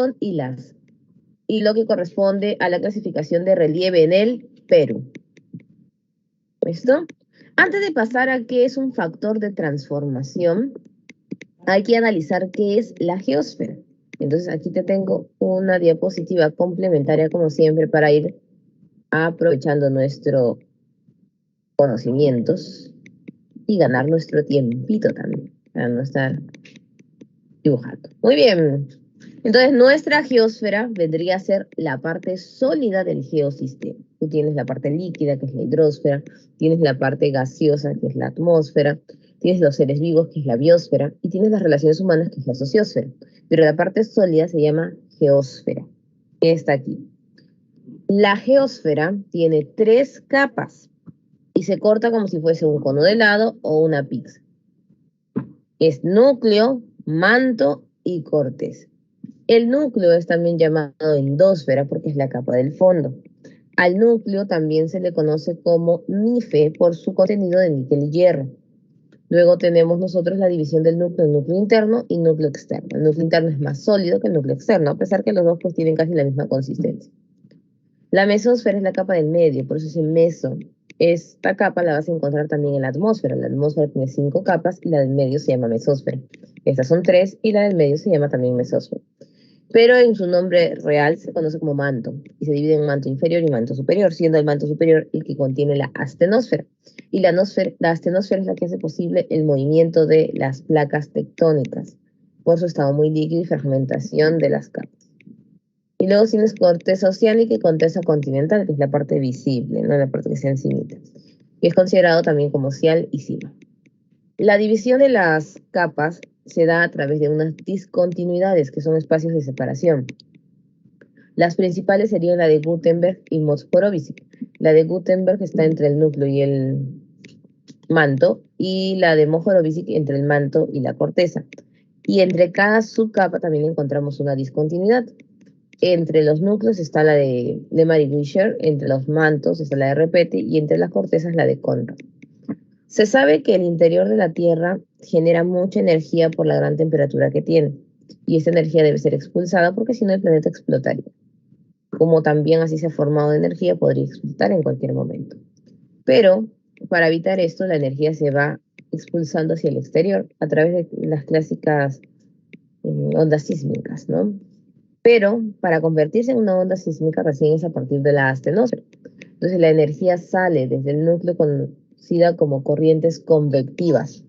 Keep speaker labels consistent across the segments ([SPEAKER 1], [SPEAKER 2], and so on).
[SPEAKER 1] son y lo que corresponde a la clasificación de relieve en el Perú. ¿Listo? Antes de pasar a qué es un factor de transformación, hay que analizar qué es la geósfera. Entonces aquí te tengo una diapositiva complementaria como siempre para ir aprovechando nuestros conocimientos y ganar nuestro tiempito también, para no estar dibujando. Muy bien. Entonces, nuestra geósfera vendría a ser la parte sólida del geosistema. Tú tienes la parte líquida, que es la hidrosfera, tienes la parte gaseosa, que es la atmósfera, tienes los seres vivos, que es la biosfera, y tienes las relaciones humanas, que es la sociosfera. Pero la parte sólida se llama geósfera, que está aquí. La geósfera tiene 3 capas y se corta como si fuese un cono de helado o una pizza. Es núcleo, manto y corteza. El núcleo es también llamado endosfera porque es la capa del fondo. Al núcleo también se le conoce como NIFE por su contenido de níquel y hierro. Luego tenemos nosotros la división del núcleo en núcleo interno y núcleo externo. El núcleo interno es más sólido que el núcleo externo, a pesar que los dos pues tienen casi la misma consistencia. La mesósfera es la capa del medio, por eso es el meso. Esta capa la vas a encontrar también en la atmósfera. La atmósfera tiene 5 capas y la del medio se llama mesósfera. Estas son 3 y la del medio se llama también mesósfera. Pero en su nombre real se conoce como manto y se divide en manto inferior y manto superior, siendo el manto superior el que contiene la astenosfera. Y la astenosfera es la que hace posible el movimiento de las placas tectónicas por su estado muy líquido y fragmentación de las capas. Y luego tienes corteza oceánica y corteza continental, que es la parte visible, no la parte que está encimita, que es considerado también como cial y cima. La división de las capas se da a través de unas discontinuidades, que son espacios de separación. Las principales serían la de Gutenberg y Mohorovičić. La de Gutenberg está entre el núcleo y el manto, y la de Mohorovičić entre el manto y la corteza. Y entre cada subcapa también encontramos una discontinuidad. Entre los núcleos está la de Lemaitre-Wieser, entre los mantos está la de Repete y entre las cortezas la de Conrad. Se sabe que el interior de la Tierra genera mucha energía por la gran temperatura que tiene, y esta energía debe ser expulsada porque si no el planeta explotaría. Como también así se ha formado energía, podría explotar en cualquier momento. Pero para evitar esto, la energía se va expulsando hacia el exterior a través de las clásicas ondas sísmicas, ¿no? Pero para convertirse en una onda sísmica recién es a partir de la astenosfera. Entonces la energía sale desde el núcleo conocida como corrientes convectivas.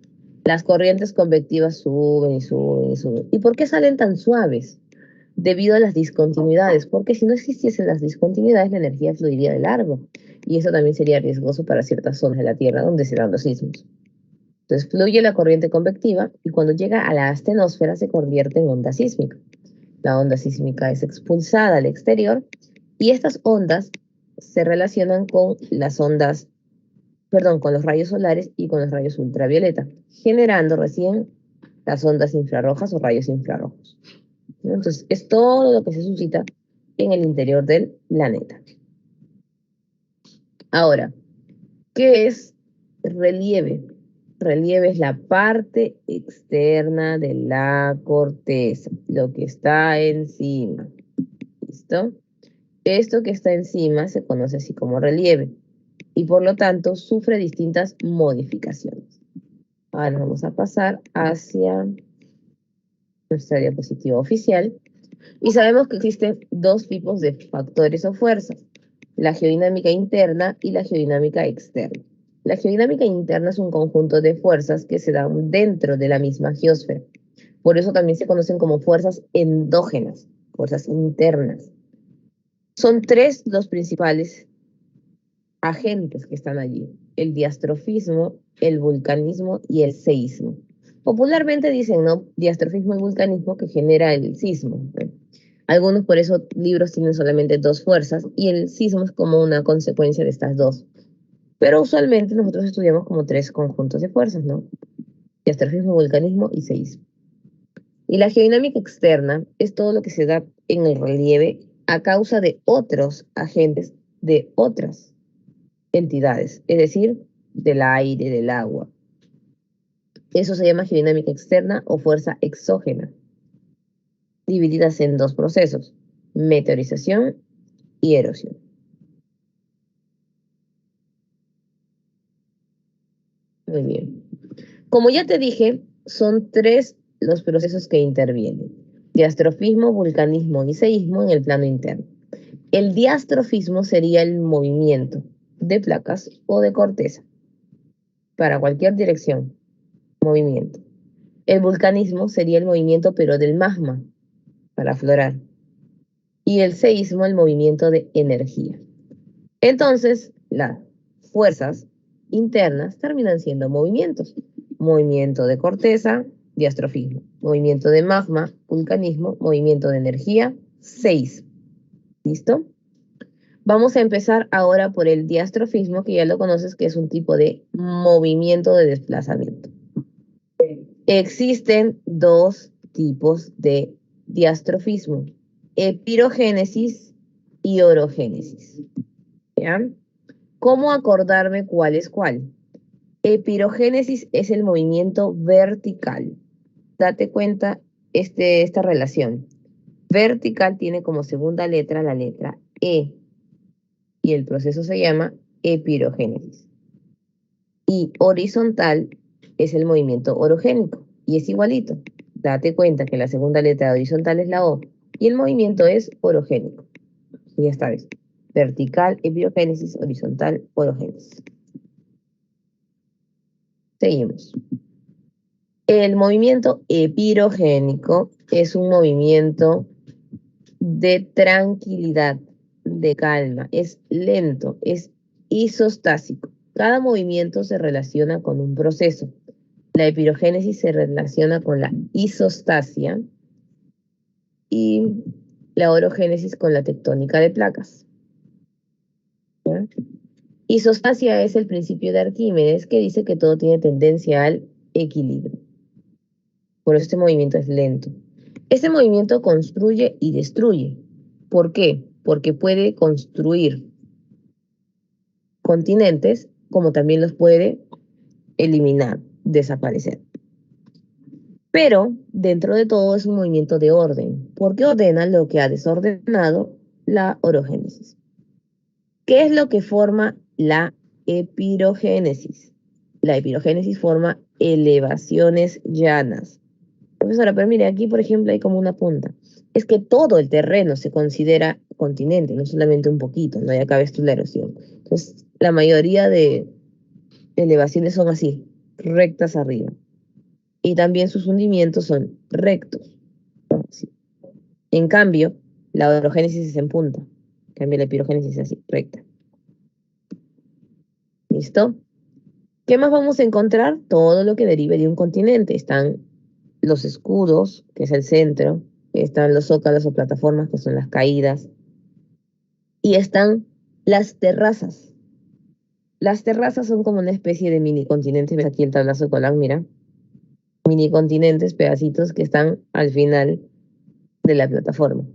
[SPEAKER 1] Las corrientes convectivas suben y suben y suben. ¿Y por qué salen tan suaves? Debido a las discontinuidades, porque si no existiesen las discontinuidades, la energía fluiría de largo. Y eso también sería riesgoso para ciertas zonas de la Tierra donde se dan los sismos. Entonces fluye la corriente convectiva y cuando llega a la astenosfera se convierte en onda sísmica. La onda sísmica es expulsada al exterior y estas ondas se relacionan con las ondas, perdón, con los rayos solares y con los rayos ultravioleta, generando recién las ondas infrarrojas o rayos infrarrojos. Entonces, es todo lo que se suscita en el interior del planeta. Ahora, ¿qué es relieve? Relieve es la parte externa de la corteza, lo que está encima. ¿Listo? Esto que está encima se conoce así como relieve y por lo tanto sufre distintas modificaciones. Ahora vamos a pasar hacia nuestra diapositiva oficial y sabemos que existen 2 tipos de factores o fuerzas, la geodinámica interna y la geodinámica externa. La geodinámica interna es un conjunto de fuerzas que se dan dentro de la misma geósfera. Por eso también se conocen como fuerzas endógenas, fuerzas internas. Son 3 los principales agentes que están allí: el diastrofismo, el vulcanismo y el seísmo. Popularmente dicen, ¿no?, diastrofismo y vulcanismo que genera el sismo, ¿no? Algunos por eso libros tienen solamente 2 fuerzas y el sismo es como una consecuencia de estas 2. Pero usualmente nosotros estudiamos como 3 conjuntos de fuerzas, ¿no? Diastrofismo, vulcanismo y seísmo. Y la geodinámica externa es todo lo que se da en el relieve a causa de otros agentes de otras entidades, es decir, del aire, del agua. Eso se llama geodinámica externa o fuerza exógena. divididas en dos procesos, meteorización y erosión. Muy bien. Como ya te dije, son tres los procesos que intervienen: diastrofismo, vulcanismo y seísmo en el plano interno. El diastrofismo sería el movimiento de placas o de corteza para cualquier dirección, movimiento. El vulcanismo sería el movimiento pero del magma para aflorar. Y el seísmo el movimiento de energía. Entonces, las fuerzas internas terminan siendo movimientos. Movimiento de corteza, diastrofismo. Movimiento de magma, vulcanismo. Movimiento de energía, seísmo. ¿Listo? Vamos a empezar ahora por el diastrofismo, que ya lo conoces, que es un tipo de movimiento de desplazamiento. Existen dos tipos de diastrofismo: epirogénesis y orogénesis. ¿Ya? ¿Cómo acordarme cuál es cuál? Epirogénesis es el movimiento vertical. Date cuenta esta relación. Vertical tiene como segunda letra la letra E y el proceso se llama epirogénesis. Y horizontal es el movimiento orogénico y es igualito. Date cuenta que la segunda letra de horizontal es la O y el movimiento es orogénico. Y ya está, ¿ves? Vertical, epirogénesis, horizontal, orogénesis. Seguimos. El movimiento epirogénico es un movimiento de tranquilidad, de calma, es lento, es isostásico. Cada movimiento se relaciona con un proceso. La epirogénesis se relaciona con la isostasia y la orogénesis con la tectónica de placas. ¿Ya? Isostasia es el principio de Arquímedes que dice que todo tiene tendencia al equilibrio. Por eso este movimiento es lento. Este movimiento construye y destruye. ¿Por qué? Porque puede construir continentes, como también los puede eliminar, desaparecer. Pero dentro de todo es un movimiento de orden, porque ordena lo que ha desordenado la orogénesis. ¿Qué es lo que forma la epirogénesis? La epirogénesis forma elevaciones llanas. Profesora, pero mire, aquí por ejemplo hay como una punta. Es que todo el terreno se considera continente, no solamente un poquito, no hay acá ves tú la erosión. Entonces, la mayoría de elevaciones son así, rectas arriba. Y también sus hundimientos son rectos. Así. En cambio, la orogénesis es en punta. En cambio, la epirogénesis es así, recta. ¿Listo? ¿Qué más vamos a encontrar? Todo lo que derive de un continente. Están los escudos, que es el centro, están los zócalos o plataformas, que son las caídas, y están las terrazas. Las terrazas son como una especie de mini continentes. Ves aquí el tablazo de Colán, mira. Mini continentes, pedacitos que están al final de la plataforma.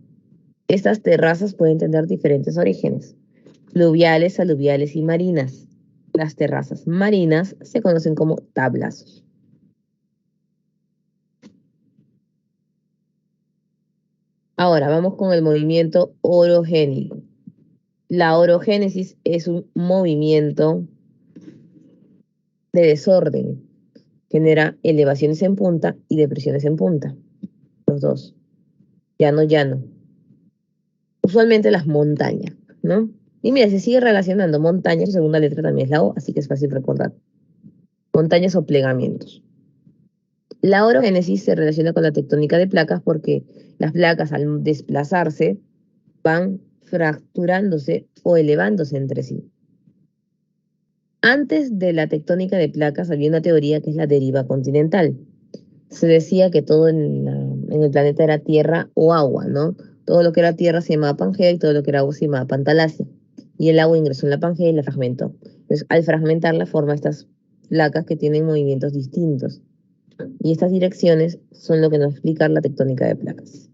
[SPEAKER 1] Estas terrazas pueden tener diferentes orígenes: fluviales, aluviales y marinas. Las terrazas marinas se conocen como tablazos. Ahora vamos con el movimiento orogénico. La orogénesis es un movimiento de desorden. Genera elevaciones en punta y depresiones en punta. Los dos. Llano, llano. Usualmente las montañas, ¿no? Y mira, se sigue relacionando. Montañas, su segunda letra también es la O, así que es fácil recordar. Montañas o plegamientos. La orogénesis se relaciona con la tectónica de placas porque las placas al desplazarse van fracturándose o elevándose entre sí. Antes de la tectónica de placas había una teoría que es la deriva continental. Se decía que todo en el planeta era tierra o agua, ¿no? Todo lo que era tierra se llamaba Pangea y todo lo que era agua se llamaba Pantalacia. Y el agua ingresó en la Pangea y la fragmentó. Entonces, al fragmentarla forma estas placas que tienen movimientos distintos. Y estas direcciones son lo que nos explica la tectónica de placas.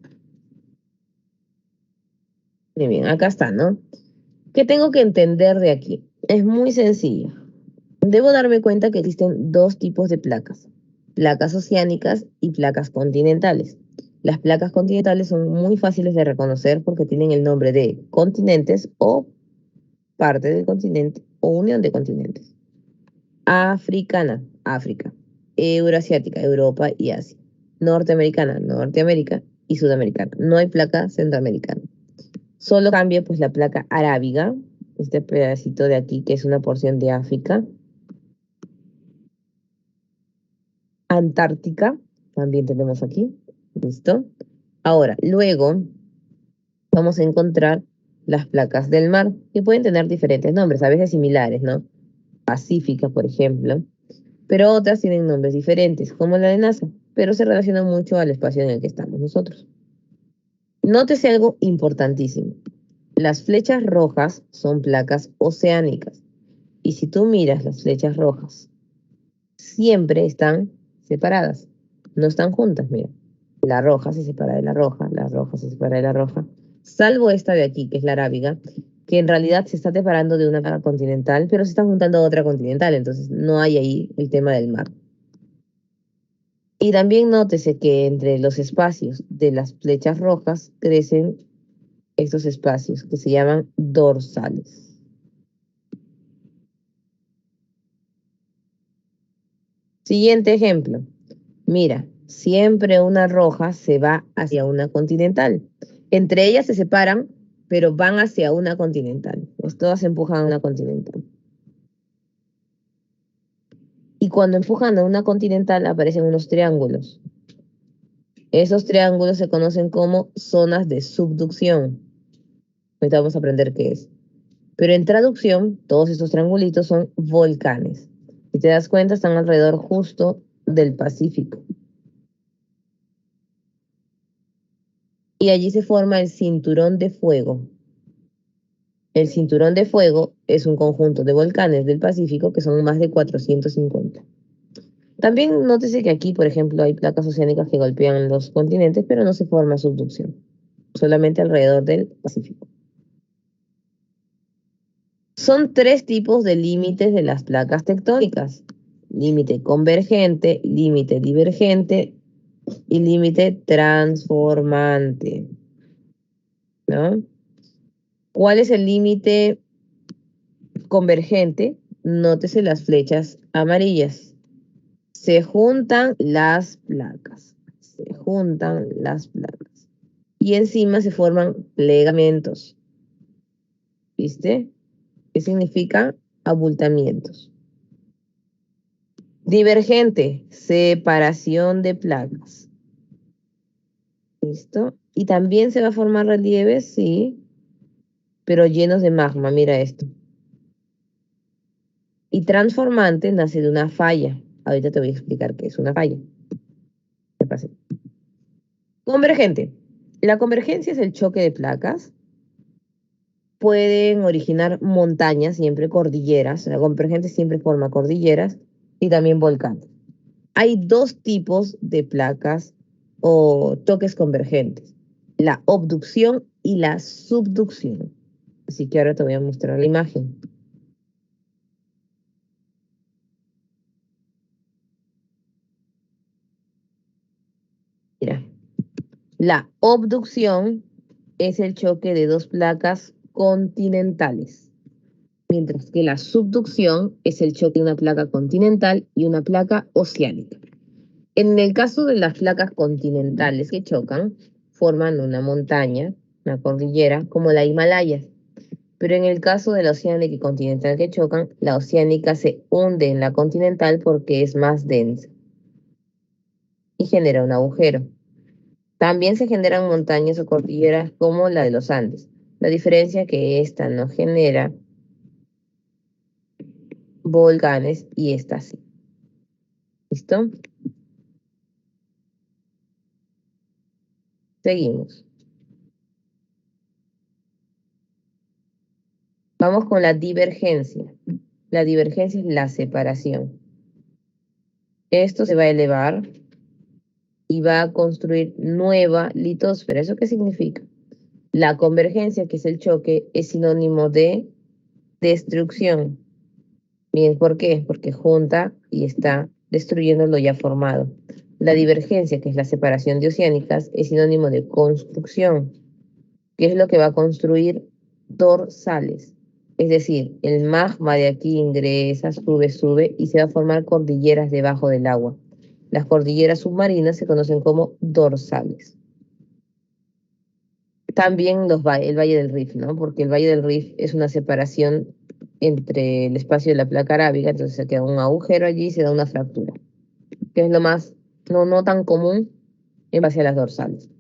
[SPEAKER 1] Muy bien, acá está, ¿no? ¿Qué tengo que entender de aquí? Es muy sencillo. Debo darme cuenta que existen dos tipos de placas: placas oceánicas y placas continentales. Las placas continentales son muy fáciles de reconocer porque tienen el nombre de continentes o parte del continente o unión de continentes. Africana, África. Euroasiática, Europa y Asia. Norteamericana, Norteamérica y Sudamericana. No hay placa centroamericana. Solo cambia pues la placa arábiga, este pedacito de aquí que es una porción de África. Antártica, también tenemos aquí. ¿Listo? Ahora, luego vamos a encontrar las placas del mar, que pueden tener diferentes nombres, a veces similares, ¿no? Pacífica, por ejemplo, pero otras tienen nombres diferentes, como la de NASA, pero se relacionan mucho al espacio en el que estamos nosotros. Nótese algo importantísimo. Las flechas rojas son placas oceánicas, y si tú miras las flechas rojas, siempre están separadas, no están juntas, mira. La roja se separa de la roja, la roja se separa de la roja, salvo esta de aquí, que es la arábiga, que en realidad se está separando de una continental, pero se está juntando a otra continental, entonces no hay ahí el tema del mar. Y también nótese que entre los espacios de las flechas rojas crecen estos espacios que se llaman dorsales. Siguiente ejemplo. Mira, siempre una roja se va hacia una continental. Entre ellas se separan, pero van hacia una continental. Pues todas empujan a una continental. Y cuando empujan a una continental aparecen unos triángulos. Esos triángulos se conocen como zonas de subducción. Ahorita vamos a aprender qué es. Pero en traducción, todos estos triangulitos son volcanes. Si te das cuenta, están alrededor justo del Pacífico. Y allí se forma el cinturón de fuego. El cinturón de fuego es un conjunto de volcanes del Pacífico que son más de 450. También nótese que aquí, por ejemplo, hay placas oceánicas que golpean los continentes, pero no se forma subducción, solamente alrededor del Pacífico. Son tres tipos de límites de las placas tectónicas: límite convergente, límite divergente y límite transformante, ¿no? ¿Cuál es el límite convergente? Nótese las flechas amarillas. Se juntan las placas. Se juntan las placas. Y encima se forman plegamentos. ¿Viste? ¿Qué significa? Abultamientos. Divergente, separación de placas. ¿Listo? Y también se va a formar relieves, sí, pero llenos de magma. Mira esto. Y transformante nace de una falla. Ahorita te voy a explicar qué es una falla. ¿Qué pasa? Convergente. La convergencia es el choque de placas. Pueden originar montañas, siempre cordilleras. La convergente siempre forma cordilleras y también volcanes. Hay dos tipos de placas o toques convergentes: la obducción y la subducción. Así que ahora te voy a mostrar la imagen. Mira, la obducción es el choque de dos placas continentales, mientras que la subducción es el choque de una placa continental y una placa oceánica. En el caso de las placas continentales que chocan, forman una montaña, una cordillera, como la Himalaya. Pero en el caso de la oceánica y continental que chocan, la oceánica se hunde en la continental porque es más densa y genera un agujero. También se generan montañas o cordilleras como la de los Andes. La diferencia es que esta no genera volcanes y esta sí. ¿Listo? Seguimos. Vamos con la divergencia. La divergencia es la separación. Esto se va a elevar y va a construir nueva litosfera. ¿Eso qué significa? La convergencia, que es el choque, es sinónimo de destrucción. Bien, ¿por qué? Porque junta y está destruyendo lo ya formado. La divergencia, que es la separación de oceánicas, es sinónimo de construcción, que es lo que va a construir dorsales. Es decir, el magma de aquí ingresa, sube y se va a formar cordilleras debajo del agua. Las cordilleras submarinas se conocen como dorsales. También el Valle del Rift, ¿no? Porque el Valle del Rift es una separación entre el espacio de la placa arábiga, entonces se queda un agujero allí y se da una fractura, que es lo más, no tan común en base a las dorsales.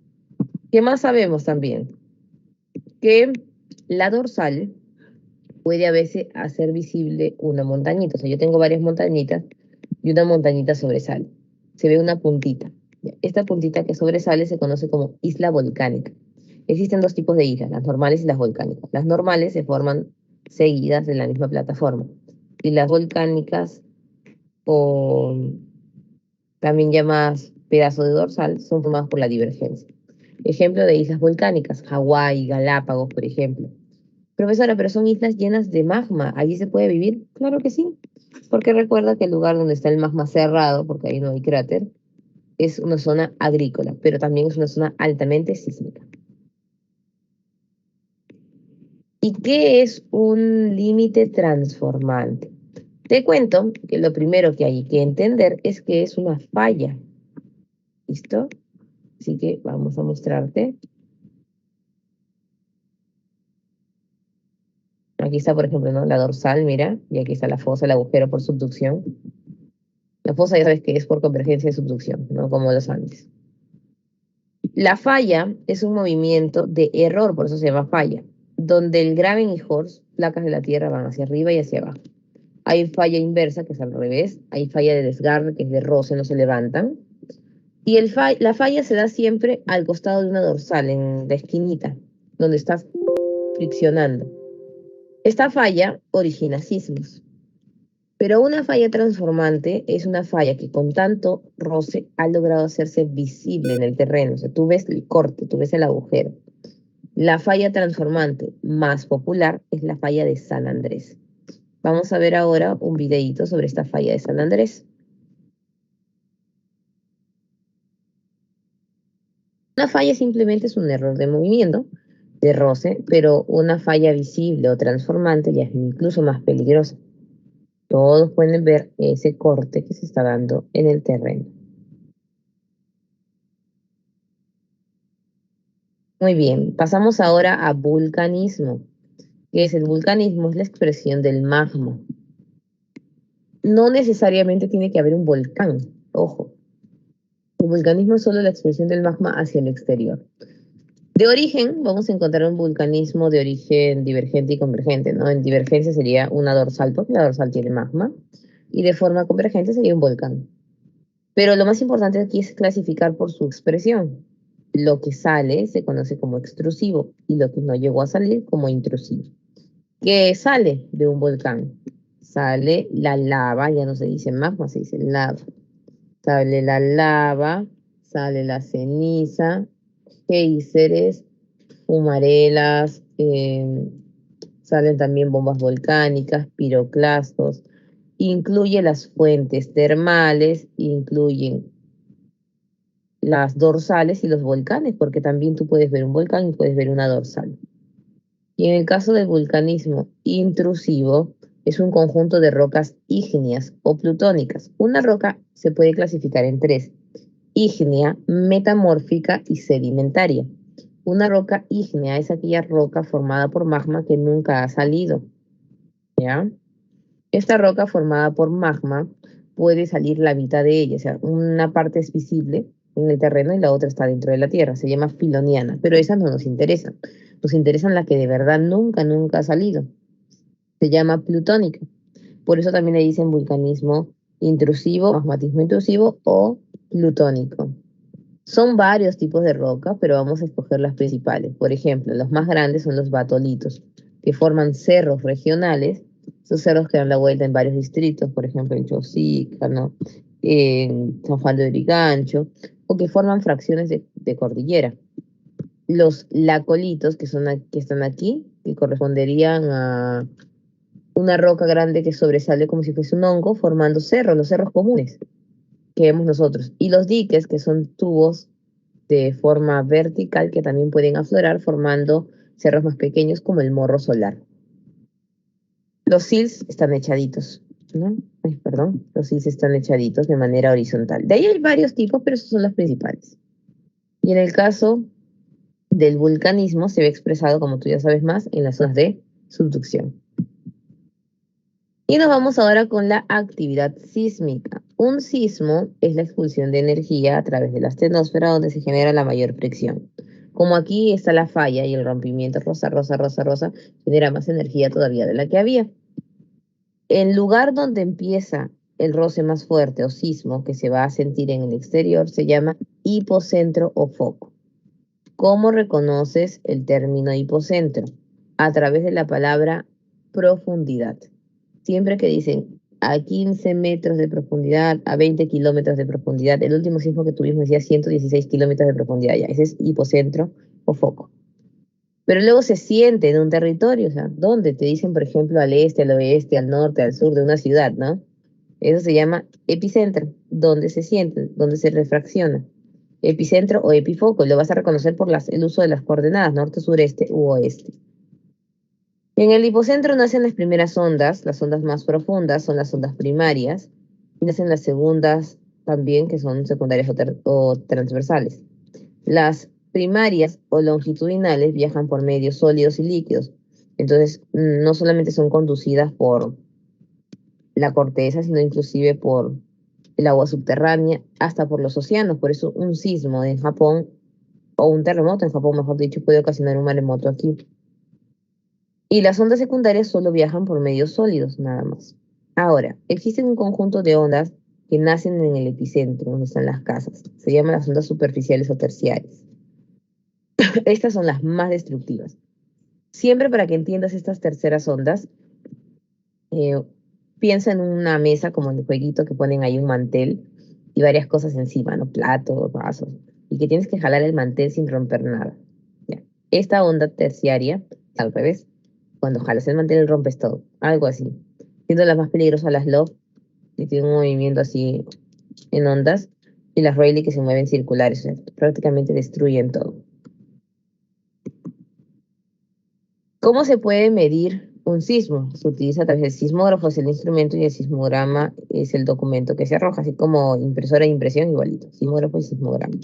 [SPEAKER 1] ¿Qué más sabemos también? Que la dorsal puede a veces hacer visible una montañita. O sea, yo tengo varias montañitas y una montañita sobresale. Se ve una puntita. Esta puntita que sobresale se conoce como isla volcánica. Existen dos tipos de islas, las normales y las volcánicas. Las normales se forman seguidas en la misma plataforma. Y las volcánicas, o también llamadas pedazos de dorsal, son formadas por la divergencia. Ejemplo de islas volcánicas, Hawái, Galápagos, por ejemplo. Profesora, pero son islas llenas de magma. ¿Allí se puede vivir? Claro que sí, porque recuerda que el lugar donde está el magma cerrado, porque ahí no hay cráter, es una zona agrícola, pero también es una zona altamente sísmica. ¿Y qué es un límite transformante? Te cuento que lo primero que hay que entender es que es una falla. ¿Listo? Así que vamos a mostrarte. Aquí está, por ejemplo, ¿no? La dorsal, mira, y aquí está la fosa, el agujero por subducción. La fosa ya sabes que es por convergencia de subducción, ¿no? Como los Andes. La falla es un movimiento de error, por eso se llama falla, donde el Graben y Horst, placas de la Tierra, van hacia arriba y hacia abajo. Hay falla inversa, que es al revés. Hay falla de desgarre, que es de roce, no se levantan. Y la falla se da siempre al costado de una dorsal, en la esquinita, donde está friccionando. Esta falla origina sismos. Pero una falla transformante es una falla que con tanto roce ha logrado hacerse visible en el terreno. O sea, tú ves el corte, tú ves el agujero. La falla transformante más popular es la falla de San Andrés. Vamos a ver ahora un videíto sobre esta falla de San Andrés. Una falla simplemente es un error de movimiento, de roce, pero una falla visible o transformante ya es incluso más peligrosa. Todos pueden ver ese corte que se está dando en el terreno. Muy bien, pasamos ahora a vulcanismo. ¿Qué es el vulcanismo? Es la expresión del magma. No necesariamente tiene que haber un volcán, ojo. El vulcanismo es solo la expresión del magma hacia el exterior. De origen, vamos a encontrar un vulcanismo de origen divergente y convergente, ¿no? En divergencia sería una dorsal, porque la dorsal tiene magma, y de forma convergente sería un volcán. Pero lo más importante aquí es clasificar por su expresión. Lo que sale se conoce como extrusivo y lo que no llegó a salir como intrusivo. ¿Qué sale de un volcán? Sale la lava, ya no se dice magma, se dice lava. Sale la lava, sale la ceniza, géiseres, humarelas, salen también bombas volcánicas, piroclastos, incluye las fuentes termales, incluyen las dorsales y los volcanes, porque también tú puedes ver un volcán y puedes ver una dorsal. Y en el caso del vulcanismo intrusivo, es un conjunto de rocas ígneas o plutónicas. Una roca se puede clasificar en tres: ígnea, metamórfica y sedimentaria. Una roca ígnea es aquella roca formada por magma que nunca ha salido, ¿ya? Esta roca formada por magma puede salir la mitad de ella, o sea, una parte es visible en el terreno y la otra está dentro de la tierra. Se llama filoniana, pero esas no nos interesan. Nos interesan las que de verdad nunca ha salido. Se llama plutónica. Por eso también le dicen vulcanismo intrusivo, magmatismo intrusivo o plutónico. Son varios tipos de rocas, pero vamos a escoger las principales. Por ejemplo, los más grandes son los batolitos, que forman cerros regionales. Esos cerros que dan la vuelta en varios distritos, por ejemplo, en Chosica, ¿no? En San Juan de Lurigancho, o que forman fracciones de cordillera. Los lacolitos, que están aquí, que corresponderían a una roca grande que sobresale como si fuese un hongo, formando cerros, los cerros comunes. que vemos nosotros. Y los diques, que son tubos de forma vertical que también pueden aflorar formando cerros más pequeños como el morro solar. Los sills están echaditos, ¿no? Ay, perdón, los sills están echaditos de manera horizontal. De ahí hay varios tipos, pero esos son los principales. Y en el caso del vulcanismo se ve expresado, como tú ya sabes más, en las zonas de subducción. Y nos vamos ahora con la actividad sísmica. Un sismo es la expulsión de energía a través de la astenosfera donde se genera la mayor fricción. Como aquí está la falla y el rompimiento rosa, rosa, rosa, rosa, genera más energía todavía de la que había. El lugar donde empieza el roce más fuerte o sismo que se va a sentir en el exterior se llama hipocentro o foco. ¿Cómo reconoces el término hipocentro? A través de la palabra profundidad. Siempre que dicen a 15 metros de profundidad, a 20 kilómetros de profundidad, el último sismo que tuvimos decía 116 kilómetros de profundidad, ya, ese es hipocentro o foco. Pero luego se siente en un territorio, o sea, ¿dónde? Te dicen, por ejemplo, al este, al oeste, al norte, al sur de una ciudad, ¿no? Eso se llama epicentro, donde se siente, donde se refracciona. Epicentro o epifoco, lo vas a reconocer por el uso de las coordenadas norte, sureste u oeste. En el hipocentro nacen las primeras ondas, las ondas más profundas son las ondas primarias, y nacen las segundas también, que son secundarias o transversales. Las primarias o longitudinales viajan por medios sólidos y líquidos, entonces no solamente son conducidas por la corteza, sino inclusive por el agua subterránea, hasta por los océanos. Por eso un sismo en Japón, o un terremoto en Japón, mejor dicho, puede ocasionar un maremoto aquí. Y las ondas secundarias solo viajan por medios sólidos, nada más. Ahora, existen un conjunto de ondas que nacen en el epicentro, donde están las casas. Se llaman las ondas superficiales o terciarias. Estas son las más destructivas. Siempre para que entiendas estas terceras ondas, eh, piensa en una mesa como el jueguito que ponen ahí un mantel y varias cosas encima, ¿no? Platos, vasos, y que tienes que jalar el mantel sin romper nada. Ya. Esta onda terciaria, al revés, cuando jalas el mantel rompes todo, algo así. Siendo las más peligrosas las Love, que tienen un movimiento así en ondas, y las Rayleigh que se mueven circulares, o sea, prácticamente destruyen todo. ¿Cómo se puede medir un sismo? Se utiliza a través del sismógrafo, es el instrumento, y el sismograma es el documento que se arroja, así como impresora de impresión, igualito, sismógrafo y sismograma.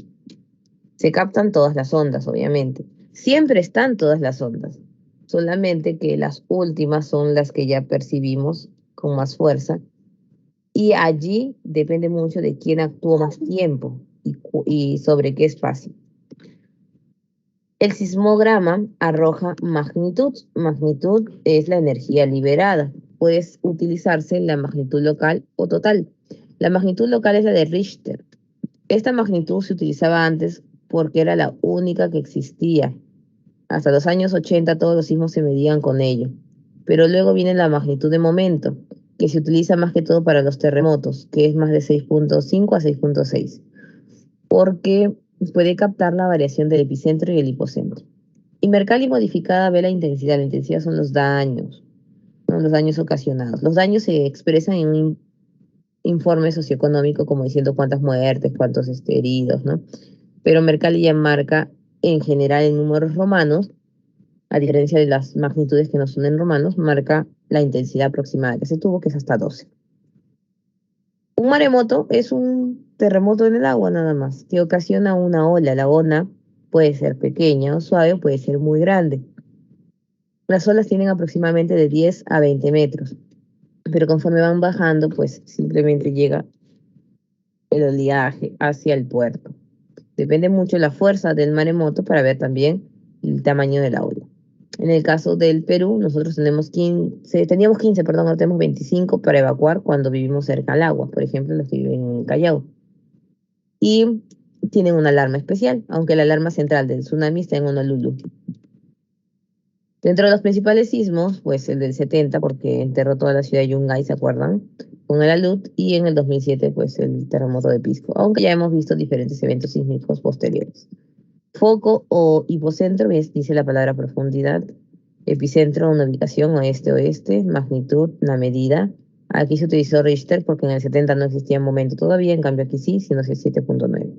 [SPEAKER 1] Se captan todas las ondas, obviamente. Siempre están todas las ondas, solamente que las últimas son las que ya percibimos con más fuerza, y allí depende mucho de quién actuó más tiempo y sobre qué espacio. El sismograma arroja magnitud. Magnitud es la energía liberada. Puede utilizarse la magnitud local o total. La magnitud local es la de Richter. Esta magnitud se utilizaba antes porque era la única que existía. Hasta los años 80 todos los sismos se medían con ello. Pero luego viene la magnitud de momento, que se utiliza más que todo para los terremotos, que es más de 6.5 a 6.6, porque puede captar la variación del epicentro y el hipocentro. Y Mercalli modificada ve la intensidad. La intensidad son los daños, ¿no? Los daños ocasionados. Los daños se expresan en un informe socioeconómico como diciendo cuántas muertes, cuántos heridos, ¿no? Pero Mercalli ya marca en general en números romanos, a diferencia de las magnitudes que no son en romanos, marca la intensidad aproximada que se tuvo, que es hasta 12. Un maremoto es un terremoto en el agua nada más, que ocasiona una ola. La ola puede ser pequeña o suave, puede ser muy grande. Las olas tienen aproximadamente de 10 a 20 metros, pero conforme van bajando, pues simplemente llega el oleaje hacia el puerto. Depende mucho de la fuerza del maremoto para ver también el tamaño de la ola. En el caso del Perú, nosotros teníamos 15, perdón, ahora tenemos 25 para evacuar cuando vivimos cerca al agua, por ejemplo, los que viven en Callao. Y tienen una alarma especial, aunque la alarma central del tsunami está en Honolulu. Dentro de los principales sismos, pues el del 70, porque enterró toda la ciudad de Yungay, ¿se acuerdan? Con el alud, y en el 2007, pues el terremoto de Pisco, aunque ya hemos visto diferentes eventos sísmicos posteriores. Foco o hipocentro, dice la palabra profundidad. Epicentro, una ubicación oeste-oeste. Magnitud, una medida Aquí se utilizó Richter porque en el 70 no existía momento todavía, en cambio aquí sí, siendo 7.9.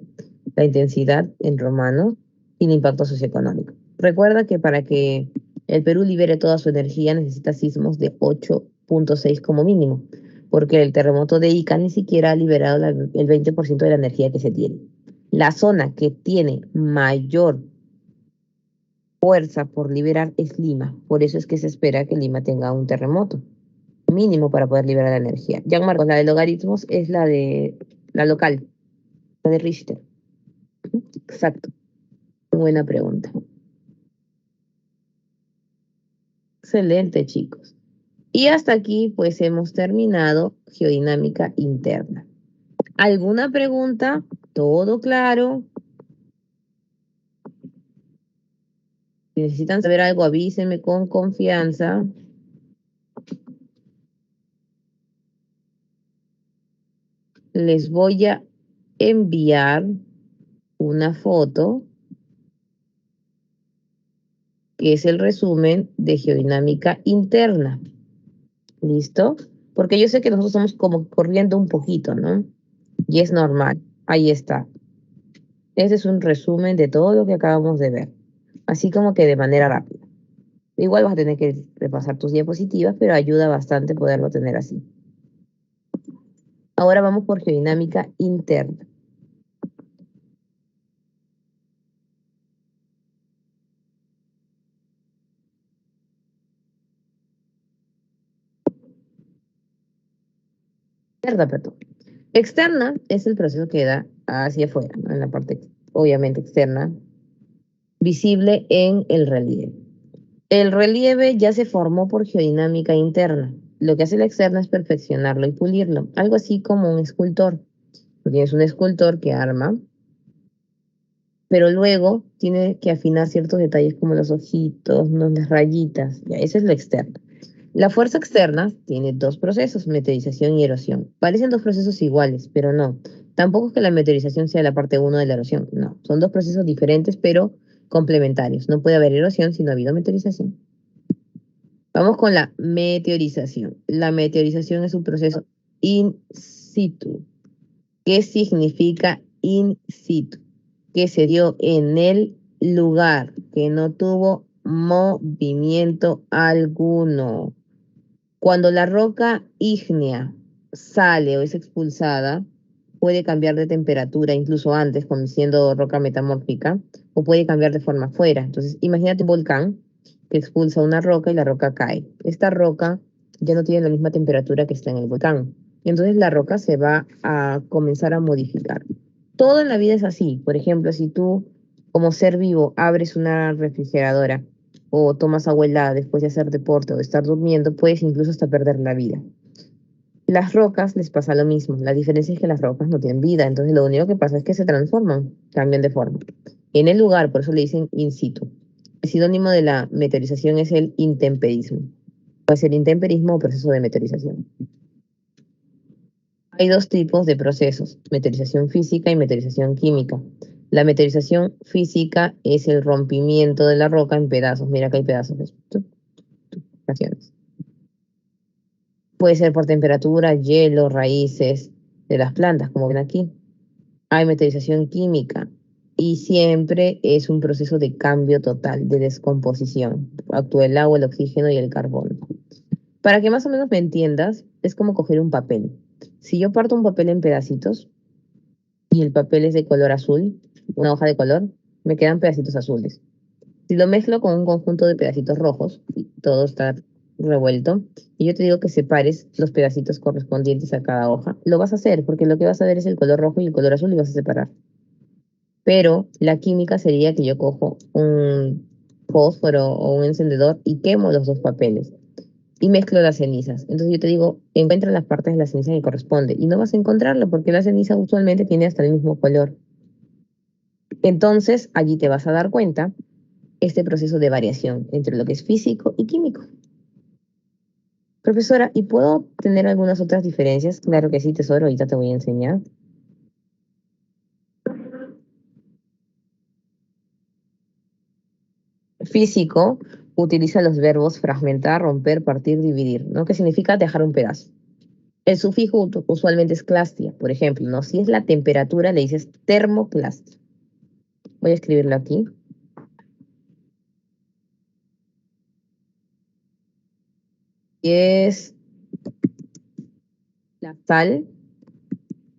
[SPEAKER 1] La intensidad en romano y el impacto socioeconómico. Recuerda que para que el Perú libere toda su energía necesita sismos de 8.6 como mínimo, porque el terremoto de Ica ni siquiera ha liberado el 20% de la energía que se tiene. La zona que tiene mayor fuerza por liberar es Lima, por eso es que se espera que Lima tenga un terremoto mínimo para poder liberar la energía. Marcos, la de logaritmos es la de la local, la de Richter. Exacto. Buena pregunta. Excelente, chicos. Y hasta aquí, pues hemos terminado geodinámica interna. ¿Alguna pregunta? ¿Todo claro? Si necesitan saber algo, avísenme con confianza. Les voy a enviar una foto que es el resumen de geodinámica interna. ¿Listo? Porque yo sé que nosotros estamos como corriendo un poquito, ¿no? Y es normal. Ahí está. Este es un resumen de todo lo que acabamos de ver. Así como que de manera rápida. Igual vas a tener que repasar tus diapositivas, pero ayuda bastante poderlo tener así. Ahora vamos por geodinámica interna. Externa, perdón. Externa es el proceso que da hacia afuera, ¿no? En la parte obviamente externa, visible en el relieve. El relieve ya se formó por geodinámica interna. Lo que hace la externa es perfeccionarlo y pulirlo, algo así como un escultor. Tú tienes un escultor que arma, pero luego tiene que afinar ciertos detalles como los ojitos, ¿no? Las rayitas. Ya, eso es lo externo. La fuerza externa tiene dos procesos, meteorización y erosión. Parecen dos procesos iguales, pero no. Tampoco es que la meteorización sea la parte uno de la erosión. No, son dos procesos diferentes, pero complementarios. No puede haber erosión si no ha habido meteorización. Vamos con la meteorización. La meteorización es un proceso in situ. ¿Qué significa in situ? Que se dio en el lugar, que no tuvo movimiento alguno. Cuando la roca ígnea sale o es expulsada, puede cambiar de temperatura incluso antes, como siendo roca metamórfica, o puede cambiar de forma fuera. Entonces, imagínate un volcán que expulsa una roca y la roca cae. Esta roca ya no tiene la misma temperatura que está en el volcán. Entonces la roca se va a comenzar a modificar. Todo en la vida es así. Por ejemplo, si tú como ser vivo abres una refrigeradora o tomas agua helada después de hacer deporte o de estar durmiendo, puedes incluso hasta perder la vida. Las rocas les pasa lo mismo. La diferencia es que las rocas no tienen vida, entonces lo único que pasa es que se transforman, cambian de forma. En el lugar, por eso le dicen in situ. El sinónimo de la meteorización es el intemperismo. Puede ser intemperismo o proceso de meteorización. Hay dos tipos de procesos, meteorización física y meteorización química. La meteorización física es el rompimiento de la roca en pedazos. Mira que hay pedazos. Ocasiones. Puede ser por temperatura, hielo, raíces de las plantas, como ven aquí. Hay meteorización química y siempre es un proceso de cambio total, de descomposición. Actúa el agua, el oxígeno y el carbono. Para que más o menos me entiendas, es como coger un papel. Si yo parto un papel en pedacitos y el papel es de color azul, una hoja de color, me quedan pedacitos azules. Si lo mezclo con un conjunto de pedacitos rojos, y todo está revuelto, y yo te digo que separes los pedacitos correspondientes a cada hoja, lo vas a hacer, porque lo que vas a ver es el color rojo y el color azul y vas a separar. Pero la química sería que yo cojo un fósforo o un encendedor y quemo los dos papeles y mezclo las cenizas. Entonces yo te digo, encuentra las partes de la ceniza que corresponde y no vas a encontrarlo porque la ceniza usualmente tiene hasta el mismo color. Entonces allí te vas a dar cuenta este proceso de variación entre lo que es físico y químico. Profesora, ¿y puedo tener algunas otras diferencias? Claro que sí, tesoro, ahorita te voy a enseñar. Físico utiliza los verbos fragmentar, romper, partir, dividir, ¿no? Que significa dejar un pedazo. El sufijo usualmente es clastia, por ejemplo, ¿no? Si es la temperatura, le dices termoclastia. Voy a escribirlo aquí. Y es la sal,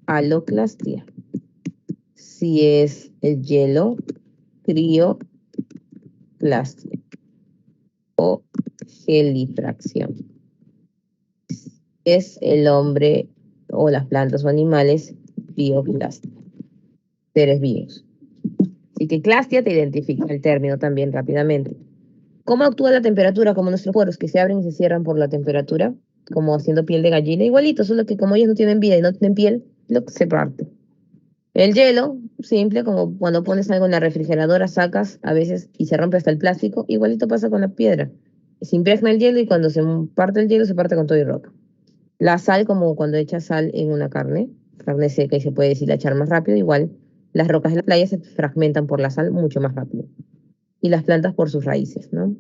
[SPEAKER 1] haloclastia. Si es el hielo, crioclastia o gelifracción. Es el hombre o las plantas o animales bioclastia, seres vivos. Así que clastia te identifica el término también rápidamente. ¿Cómo actúa la temperatura? Como nuestros poros que se abren y se cierran por la temperatura, como haciendo piel de gallina, igualito, solo que como ellos no tienen vida y no tienen piel, lo que se parte. El hielo, simple, como cuando pones algo en la refrigeradora, sacas a veces y se rompe hasta el plástico, igualito pasa con la piedra. Se impregna el hielo y cuando se parte el hielo se parte con todo y roca. La sal, como cuando echas sal en una carne seca y se puede deshilachar más rápido, igual las rocas de la playa se fragmentan por la sal mucho más rápido. Y las plantas por sus raíces, ¿no?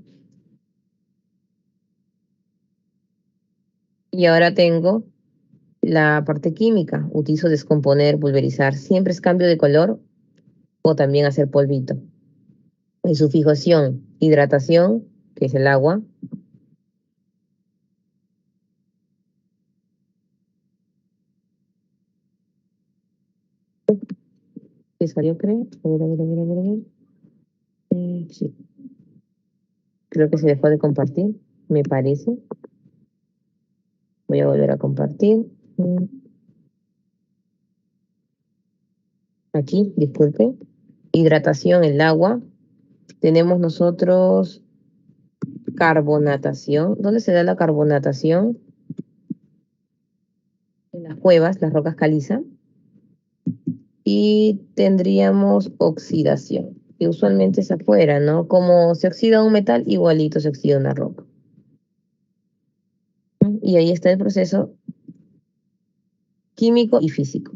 [SPEAKER 1] Y ahora tengo la parte química. Utilizo descomponer, pulverizar. Siempre es cambio de color o también hacer polvito. En su fijación, hidratación, que es el agua. ¿Qué salió, creo? A ver. Sí, creo que se dejó de compartir, me parece. Voy a volver a compartir. Aquí, disculpe. Hidratación, el agua. Tenemos nosotros carbonatación. ¿Dónde se da la carbonatación? En las cuevas, las rocas calizas. Y tendríamos oxidación, que usualmente es afuera, ¿no? Como se oxida un metal, igualito se oxida una roca. Y ahí está el proceso químico y físico.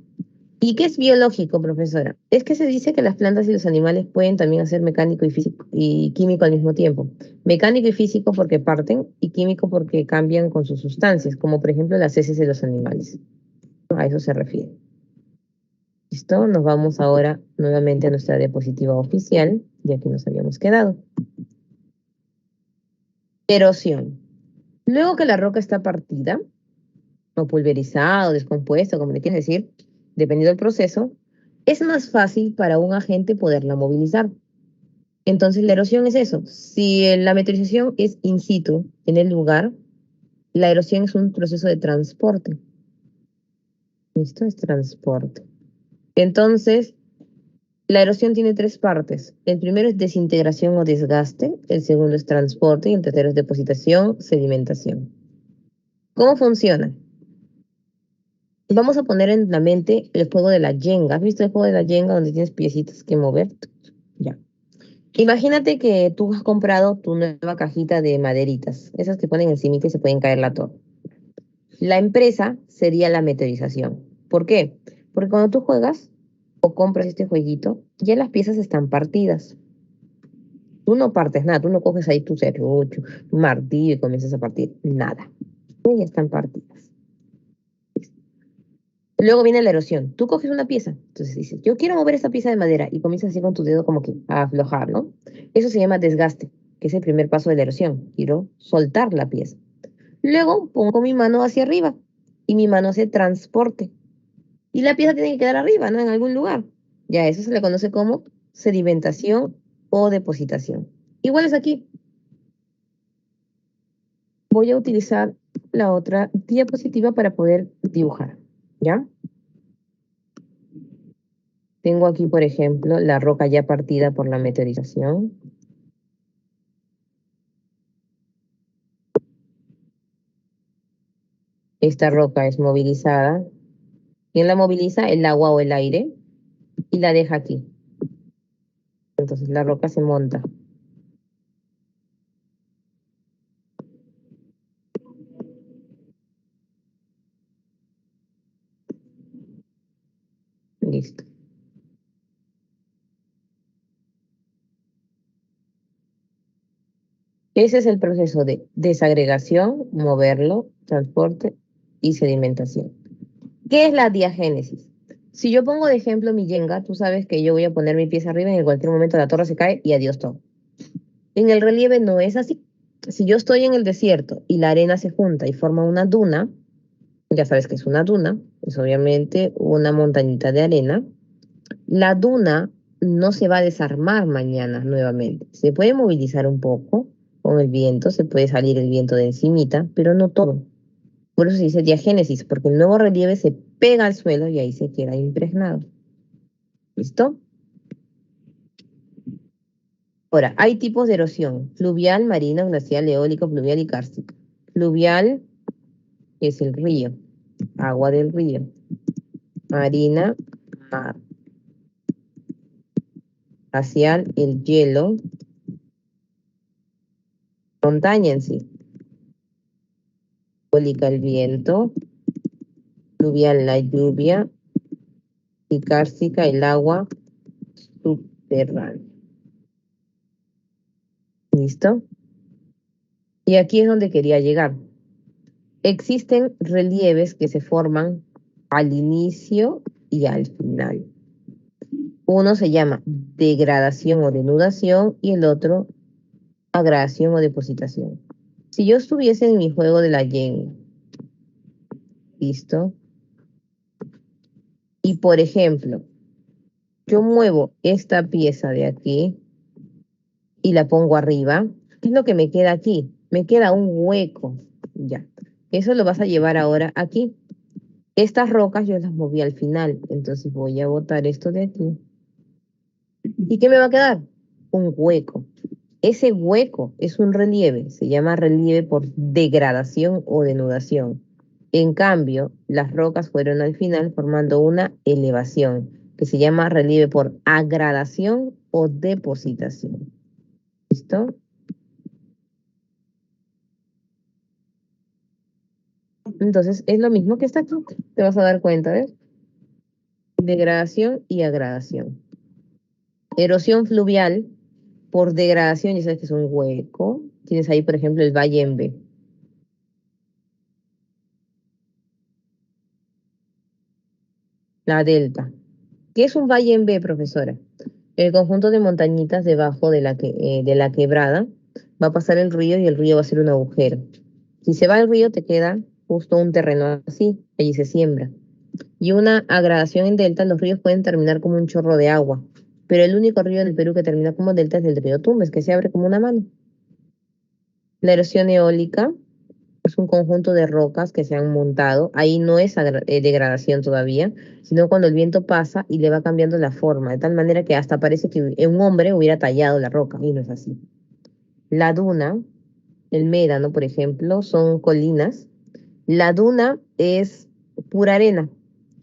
[SPEAKER 1] ¿Y qué es biológico, profesora? Es que se dice que las plantas y los animales pueden también hacer mecánico y físico y químico al mismo tiempo. Mecánico y físico porque parten y químico porque cambian con sus sustancias, como por ejemplo las heces de los animales. A eso se refiere. Listo, nos vamos ahora nuevamente a nuestra diapositiva oficial, ya que nos habíamos quedado. Erosión. Luego que la roca está partida, o pulverizada, o descompuesta, como le quieras decir, dependiendo del proceso, es más fácil para un agente poderla movilizar. Entonces, la erosión es eso. Si la meteorización es in situ, en el lugar, la erosión es un proceso de transporte. Esto es transporte. Entonces, la erosión tiene tres partes. El primero es desintegración o desgaste, el segundo es transporte y el tercero es depositación, sedimentación. ¿Cómo funciona? Vamos a poner en la mente el juego de la Jenga. ¿Has visto el juego de la Jenga donde tienes piecitas que mover? Ya. Imagínate que tú has comprado tu nueva cajita de maderitas, esas que ponen encima y se pueden caer la torre. La empresa sería la meteorización. ¿Por qué? Porque cuando tú juegas o compras este jueguito, ya las piezas están partidas. Tú no partes nada, tú no coges ahí tu serrucho, tu martillo y comienzas a partir nada. Ya están partidas. Luego viene la erosión. Tú coges una pieza, entonces dices, yo quiero mover esta pieza de madera y comienzas así con tu dedo como que a aflojar, ¿no? Eso se llama desgaste, que es el primer paso de la erosión. Quiero soltar la pieza. Luego pongo mi mano hacia arriba y mi mano hace transporte. Y la pieza tiene que quedar arriba, ¿no? En algún lugar. Ya eso se le conoce como sedimentación o depositación. Igual es aquí. Voy a utilizar la otra diapositiva para poder dibujar, ¿ya? Tengo aquí, por ejemplo, la roca ya partida por la meteorización. Esta roca es movilizada. ¿Quién la moviliza? El agua o el aire. Y la deja aquí. Entonces la roca se monta. Listo. Ese es el proceso de desagregación, moverlo, transporte y sedimentación. ¿Qué es la diagénesis? Si yo pongo de ejemplo mi yenga, tú sabes que yo voy a poner mi pieza arriba y en cualquier momento la torre se cae y adiós todo. En el relieve no es así. Si yo estoy en el desierto y la arena se junta y forma una duna, ya sabes que es una duna, es obviamente una montañita de arena, la duna no se va a desarmar mañana nuevamente. Se puede movilizar un poco con el viento, se puede salir el viento de encimita, pero no todo. Por eso se dice diagénesis, porque el nuevo relieve se pega al suelo y ahí se queda impregnado. ¿Listo? Ahora, hay tipos de erosión: fluvial, marina, glacial, eólico, fluvial y kárstica. Fluvial es el río, agua del río. Marina, mar. Glacial, el hielo. Montaña en sí. Eólica, el viento. Fluvial, la lluvia. Y kárstica, el agua subterránea. ¿Listo? Y aquí es donde quería llegar. Existen relieves que se forman al inicio y al final. Uno se llama degradación o denudación y el otro agradación o depositación. Si yo estuviese en mi juego de la yen, ¿listo? Y por ejemplo, yo muevo esta pieza de aquí y la pongo arriba, ¿qué es lo que me queda aquí? Me queda un hueco, ya. Eso lo vas a llevar ahora aquí. Estas rocas yo las moví al final, entonces voy a botar esto de aquí. ¿Y qué me va a quedar? Un hueco. Ese hueco es un relieve, se llama relieve por degradación o denudación. En cambio, las rocas fueron al final formando una elevación, que se llama relieve por agradación o depositación. ¿Listo? Entonces, es lo mismo que está aquí. Te vas a dar cuenta, ¿ves? Degradación y agradación. Erosión fluvial por degradación, ya sabes que es un hueco. Tienes ahí, por ejemplo, el Valle en B. La delta. ¿Qué es un valle en B, profesora? El conjunto de montañitas debajo de la quebrada va a pasar el río y el río va a ser un agujero. Si se va el río, te queda justo un terreno así, allí se siembra. Y una agradación en delta, los ríos pueden terminar como un chorro de agua, pero el único río del Perú que termina como delta es el río Tumbes, que se abre como una mano. La erosión eólica es un conjunto de rocas que se han montado. Ahí no es degradación todavía, sino cuando el viento pasa y le va cambiando la forma, de tal manera que hasta parece que un hombre hubiera tallado la roca, y no es así. La duna, el médano, por ejemplo, son colinas. La duna es pura arena.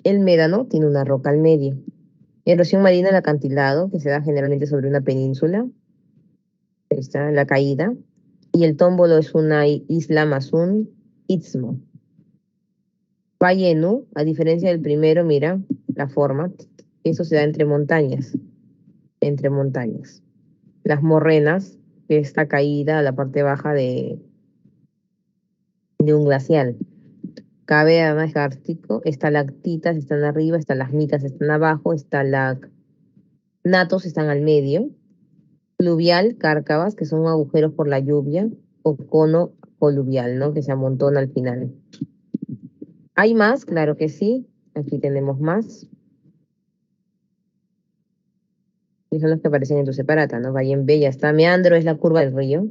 [SPEAKER 1] El médano tiene una roca al medio. Erosión marina, el acantilado, que se da generalmente sobre una península. Ahí está la caída. Y el tómbolo es una isla más un istmo. Valle Nu, a diferencia del primero, mira la forma, eso se da entre montañas, entre montañas. Las morrenas, que es la caída a la parte baja de un glacial. Cabe además kárstico, estalactitas están arriba, estalagmitas están abajo, estalagnatos están al medio. Fluvial, cárcavas, que son agujeros por la lluvia, o cono coluvial, ¿no? Que se amontona al final. ¿Hay más? Claro que sí. Aquí tenemos más. Y son los que aparecen en tu separata, ¿no? Valle en B, ya está. Meandro es la curva del río.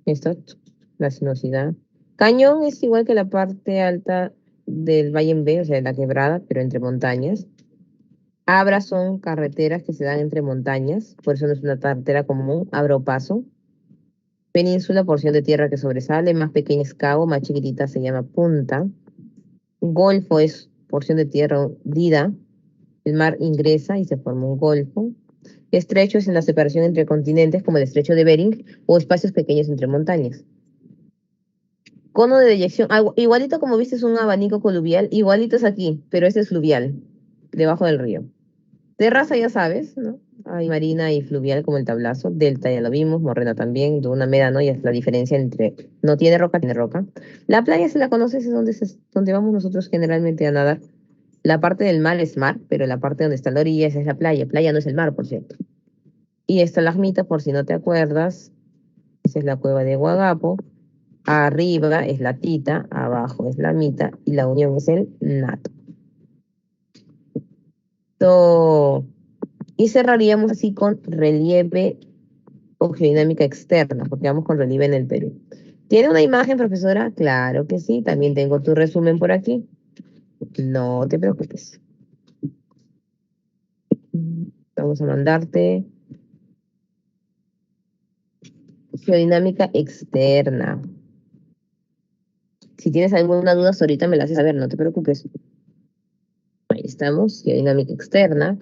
[SPEAKER 1] Esto, la sinuosidad. Cañón es igual que la parte alta del Valle en B, o sea, la quebrada, pero entre montañas. Abras son carreteras que se dan entre montañas, por eso no es una carretera común, abra o paso. Península, porción de tierra que sobresale, más pequeña es cabo, más chiquitita se llama punta. Golfo es porción de tierra hundida, el mar ingresa y se forma un golfo. Estrecho es en la separación entre continentes, como el estrecho de Bering, o espacios pequeños entre montañas. Cono de deyección, igualito como viste es un abanico coluvial, igualito es aquí, pero este es fluvial, debajo del río. Terraza ya sabes, ¿no? Hay marina y fluvial como el tablazo. Delta ya lo vimos, morrena también, duna, médano, ya es la diferencia entre no tiene roca, tiene roca. La playa, si la conoces, es donde vamos nosotros generalmente a nadar. La parte del mar es mar, pero la parte donde está la orilla esa es la playa. Playa no es el mar, por cierto. Y está la ermita, por si no te acuerdas. Esa es la cueva de Huagapo. Arriba es la Tita, abajo es la Mita y la unión es el Nato. Y cerraríamos así con relieve o geodinámica externa, porque vamos con relieve en el Perú. ¿Tiene una imagen, profesora? Claro que sí. También tengo tu resumen por aquí. No te preocupes. Vamos a mandarte geodinámica externa. Si tienes alguna duda, ahorita me la haces saber, no te preocupes. Ahí estamos, geodinámica externa.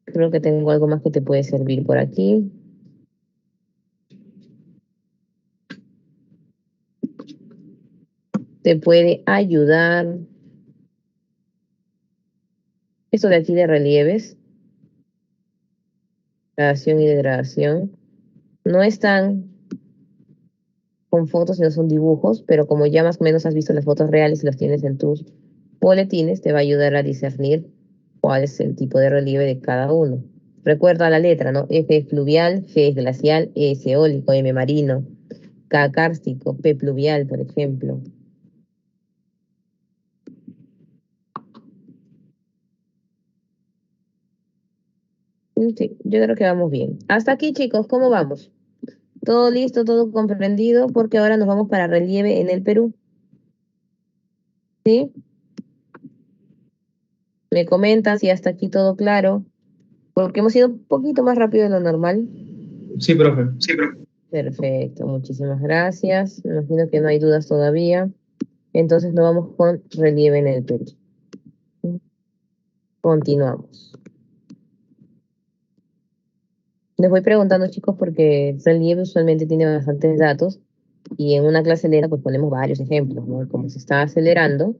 [SPEAKER 1] Creo que tengo algo más que te puede servir por aquí. Te puede ayudar esto de aquí de relieves, gradación y degradación. No están con fotos, sino son dibujos, pero como ya más o menos has visto las fotos reales y las tienes en tus boletines, te va a ayudar a discernir cuál es el tipo de relieve de cada uno. Recuerda la letra, ¿no? F es fluvial, G es glacial, E es eólico, M marino, K kárstico, P pluvial, por ejemplo. Sí, yo creo que vamos bien. Hasta aquí, chicos, ¿cómo vamos? Todo listo, todo comprendido, porque ahora nos vamos para relieve en el Perú. ¿Sí? Me comentan si hasta aquí todo claro, porque hemos ido un poquito más rápido de lo normal.
[SPEAKER 2] Sí, profe.
[SPEAKER 1] Perfecto, muchísimas gracias. Me imagino que no hay dudas todavía. Entonces nos vamos con relieve en el Perú. Continuamos. Les voy preguntando, chicos, porque relieve usualmente tiene bastantes datos y en una clase lenta pues ponemos varios ejemplos, ¿no? Como se está acelerando.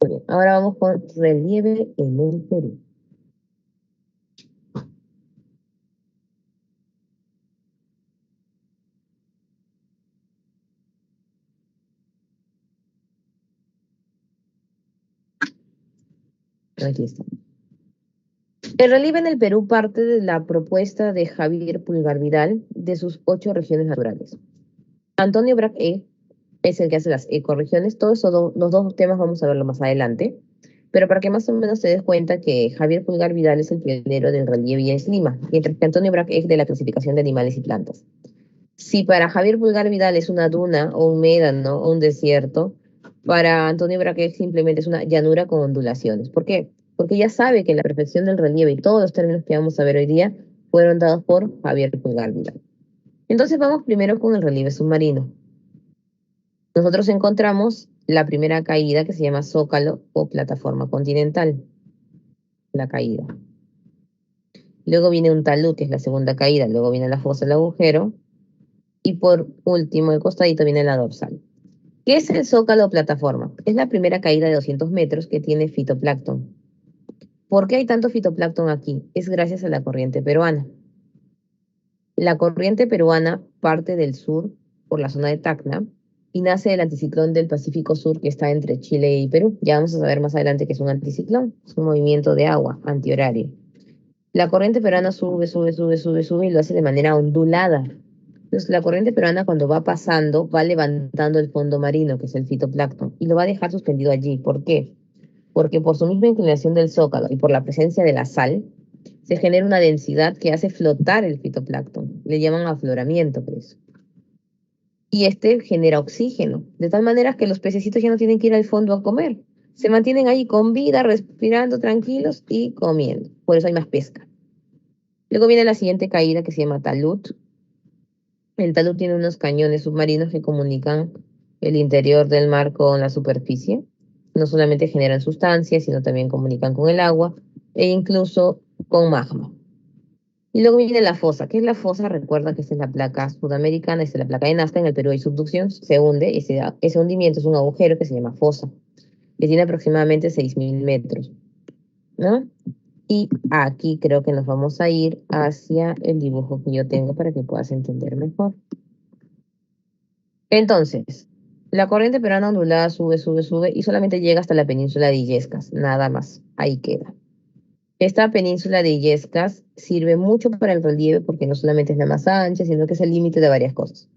[SPEAKER 1] Muy bien, ahora vamos con relieve en el Perú. Aquí está. El relieve en el Perú parte de la propuesta de Javier Pulgar Vidal de sus 8 regiones naturales. Antonio Braque es el que hace las ecorregiones. Todos esos los dos temas vamos a verlo más adelante. Pero para que más o menos te des cuenta que Javier Pulgar Vidal es el pionero del relieve y el clima, mientras que Antonio Braque es de la clasificación de animales y plantas. Si para Javier Pulgar Vidal es una duna o un médano o un desierto, para Antonio Braque simplemente es una llanura con ondulaciones. ¿Por qué? Porque ya sabe que la perfección del relieve y todos los términos que vamos a ver hoy día fueron dados por Javier Pulgar Vidal. Entonces vamos primero con el relieve submarino. Nosotros encontramos la primera caída que se llama zócalo o plataforma continental, la caída. Luego viene un talud, que es la segunda caída. Luego viene la fosa, el agujero. Y por último, el costadito viene la dorsal. ¿Qué es el zócalo o plataforma? Es la primera caída de 200 metros que tiene fitoplancton. ¿Por qué hay tanto fitoplancton aquí? Es gracias a la corriente peruana. La corriente peruana parte del sur por la zona de Tacna y nace del anticiclón del Pacífico Sur que está entre Chile y Perú. Ya vamos a saber más adelante que es un anticiclón, es un movimiento de agua antihorario. La corriente peruana sube, sube, sube, sube, sube y lo hace de manera ondulada. Entonces, la corriente peruana cuando va pasando va levantando el fondo marino, que es el fitoplancton, y lo va a dejar suspendido allí. ¿Por qué? Porque por su misma inclinación del zócalo y por la presencia de la sal, se genera una densidad que hace flotar el fitoplancton. Le llaman afloramiento, por eso. Y este genera oxígeno, de tal manera que los pececitos ya no tienen que ir al fondo a comer. Se mantienen ahí con vida, respirando tranquilos y comiendo. Por eso hay más pesca. Luego viene la siguiente caída que se llama talud. El talud tiene unos cañones submarinos que comunican el interior del mar con la superficie. No solamente generan sustancias, sino también comunican con el agua e incluso con magma. Y luego viene la fosa. ¿Qué es la fosa? Recuerda que esta es la placa sudamericana, esta es la placa de Nazca. En el Perú hay subducción, se hunde, ese hundimiento es un agujero que se llama fosa. que tiene aproximadamente 6.000 metros, ¿no? Y aquí creo que nos vamos a ir hacia el dibujo que yo tengo para que puedas entender mejor. Entonces, la corriente peruana ondulada sube, sube, sube y solamente llega hasta la península de Illescas, nada más. Ahí queda. Esta península de Illescas sirve mucho para el relieve porque no solamente es la más ancha, sino que es el límite de varias cosas.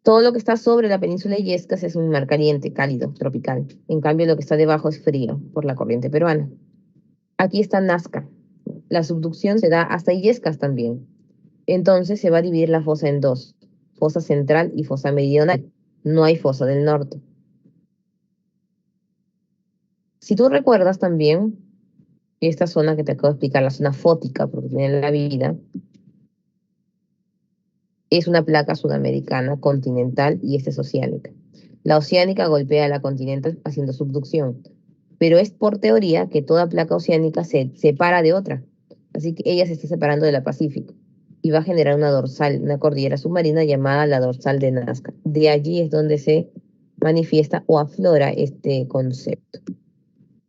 [SPEAKER 1] Todo lo que está sobre la península de Illescas es un mar caliente, cálido, tropical. En cambio, lo que está debajo es frío por la corriente peruana. Aquí está Nazca. La subducción se da hasta Illescas también. Entonces se va a dividir la fosa en dos, fosa central y fosa meridional. No hay fosa del norte. Si tú recuerdas también, esta zona que te acabo de explicar, la zona fótica, porque tiene la vida, es una placa sudamericana continental y esta es oceánica. La oceánica golpea a la continental haciendo subducción, pero es por teoría que toda placa oceánica se separa de otra. Así que ella se está separando de la Pacífico y va a generar una dorsal, una cordillera submarina llamada la dorsal de Nazca. De allí es donde se manifiesta o aflora este concepto,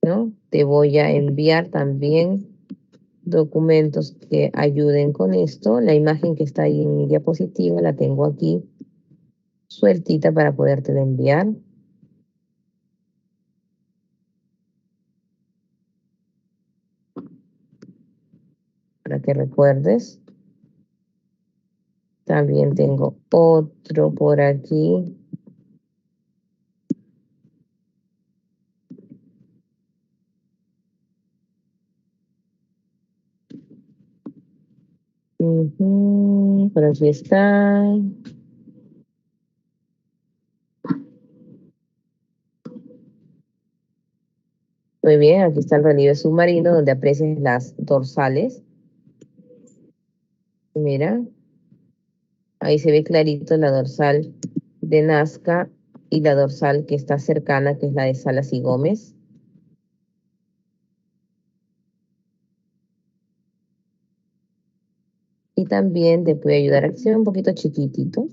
[SPEAKER 1] ¿no? Te voy a enviar también documentos que ayuden con esto. La imagen que está ahí en mi diapositiva la tengo aquí sueltita para podértela enviar. Para que recuerdes. También tengo otro por aquí. Por aquí está. Muy bien, aquí está el relieve submarino donde aprecias las dorsales. Mira, ahí se ve clarito la dorsal de Nazca y la dorsal que está cercana, que es la de Salas y Gómez. Y también te puede ayudar a que sea un poquito chiquitito.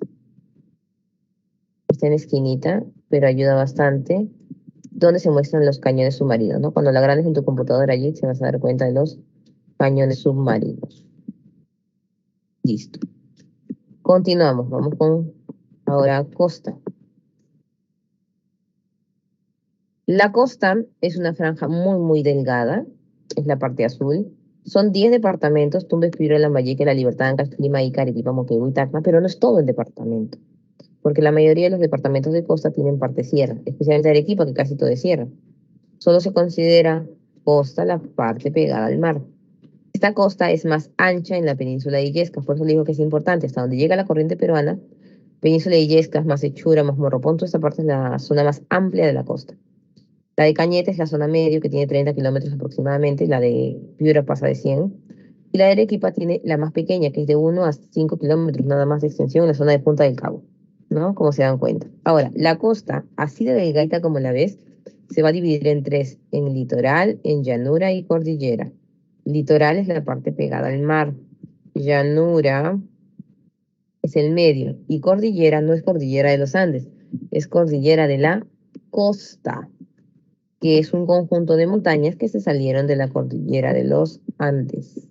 [SPEAKER 1] Está en esquinita, pero ayuda bastante. Donde se muestran los cañones submarinos, ¿no? Cuando la agrandes en tu computadora allí, se vas a dar cuenta de los cañones submarinos. Listo. Continuamos. Vamos con ahora costa. La costa es una franja muy, muy delgada. Es la parte azul. Son 10 departamentos: Tumbes, Piura, Lambayeque, La Libertad, Ancash, Lima, Ica, Arequipa, Moquegua y Tacna, pero no es todo el departamento, porque la mayoría de los departamentos de costa tienen parte sierra, especialmente Arequipa, que casi todo es sierra. Solo se considera costa la parte pegada al mar. Esta costa es más ancha en la península de Illescas, por eso le digo que es importante. Hasta donde llega la corriente peruana, península de Illescas, más Hechura, más Morropón, toda esta parte es la zona más amplia de la costa. La de Cañete es la zona medio, que tiene 30 kilómetros aproximadamente, la de Piura pasa de 100. Y la de Arequipa tiene la más pequeña, que es de 1 a 5 kilómetros nada más de extensión, en la zona de Punta del Cabo, ¿no? Como se dan cuenta. Ahora, la costa, así de delgadita como la ves, se va a dividir en tres: en litoral, en llanura y cordillera. Litoral es la parte pegada al mar. Llanura es el medio. Y cordillera no es cordillera de los Andes, es cordillera de la costa, que es un conjunto de montañas que se salieron de la cordillera de los Andes.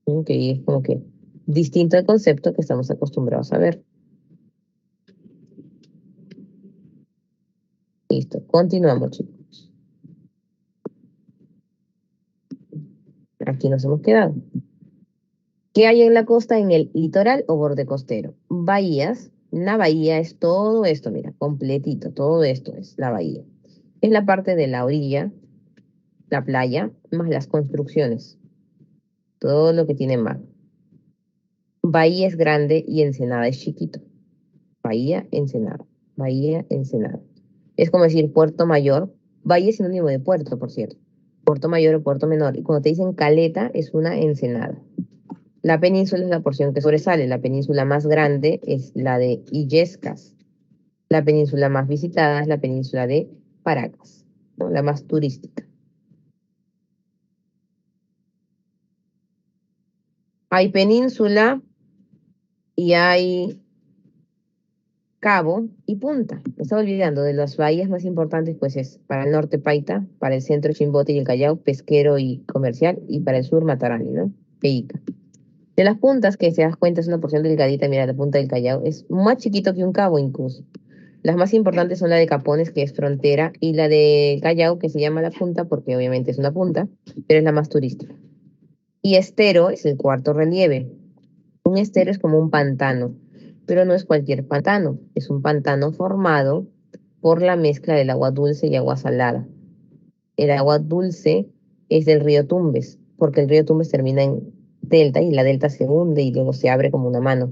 [SPEAKER 1] Ok, es como que distinto al concepto que estamos acostumbrados a ver. Listo, continuamos, chicos. Aquí nos hemos quedado. ¿Qué hay en la costa, en el litoral o borde costero? Bahías. Una bahía es todo esto, mira, completito, todo esto es la bahía. Es la parte de la orilla, la playa, más las construcciones, todo lo que tiene mar. Bahía es grande y Ensenada es chiquito. Bahía, Ensenada, Bahía, Ensenada. Es como decir Puerto Mayor. Bahía es sinónimo de puerto, por cierto. Puerto Mayor o Puerto Menor. Y cuando te dicen caleta, es una ensenada. La península es la porción que sobresale. La península más grande es la de Illescas. La península más visitada es la península de Paracas, ¿no? La más turística. Hay península y hay cabo y punta. Me estaba olvidando de las bahías más importantes, pues es para el norte Paita, para el centro Chimbote y el Callao, pesquero y comercial, y para el sur Matarani, ¿no? Peica. De las puntas, que se das cuenta es una porción delgadita, mira, la punta del Callao, es más chiquito que un cabo incluso. Las más importantes son la de Capones, que es frontera, y la de Callao, que se llama la punta, porque obviamente es una punta, pero es la más turística. Y estero es el cuarto relieve. Un estero es como un pantano, pero no es cualquier pantano, es un pantano formado por la mezcla del agua dulce y agua salada. El agua dulce es del río Tumbes, porque el río Tumbes termina en delta y la delta se hunde y luego se abre como una mano.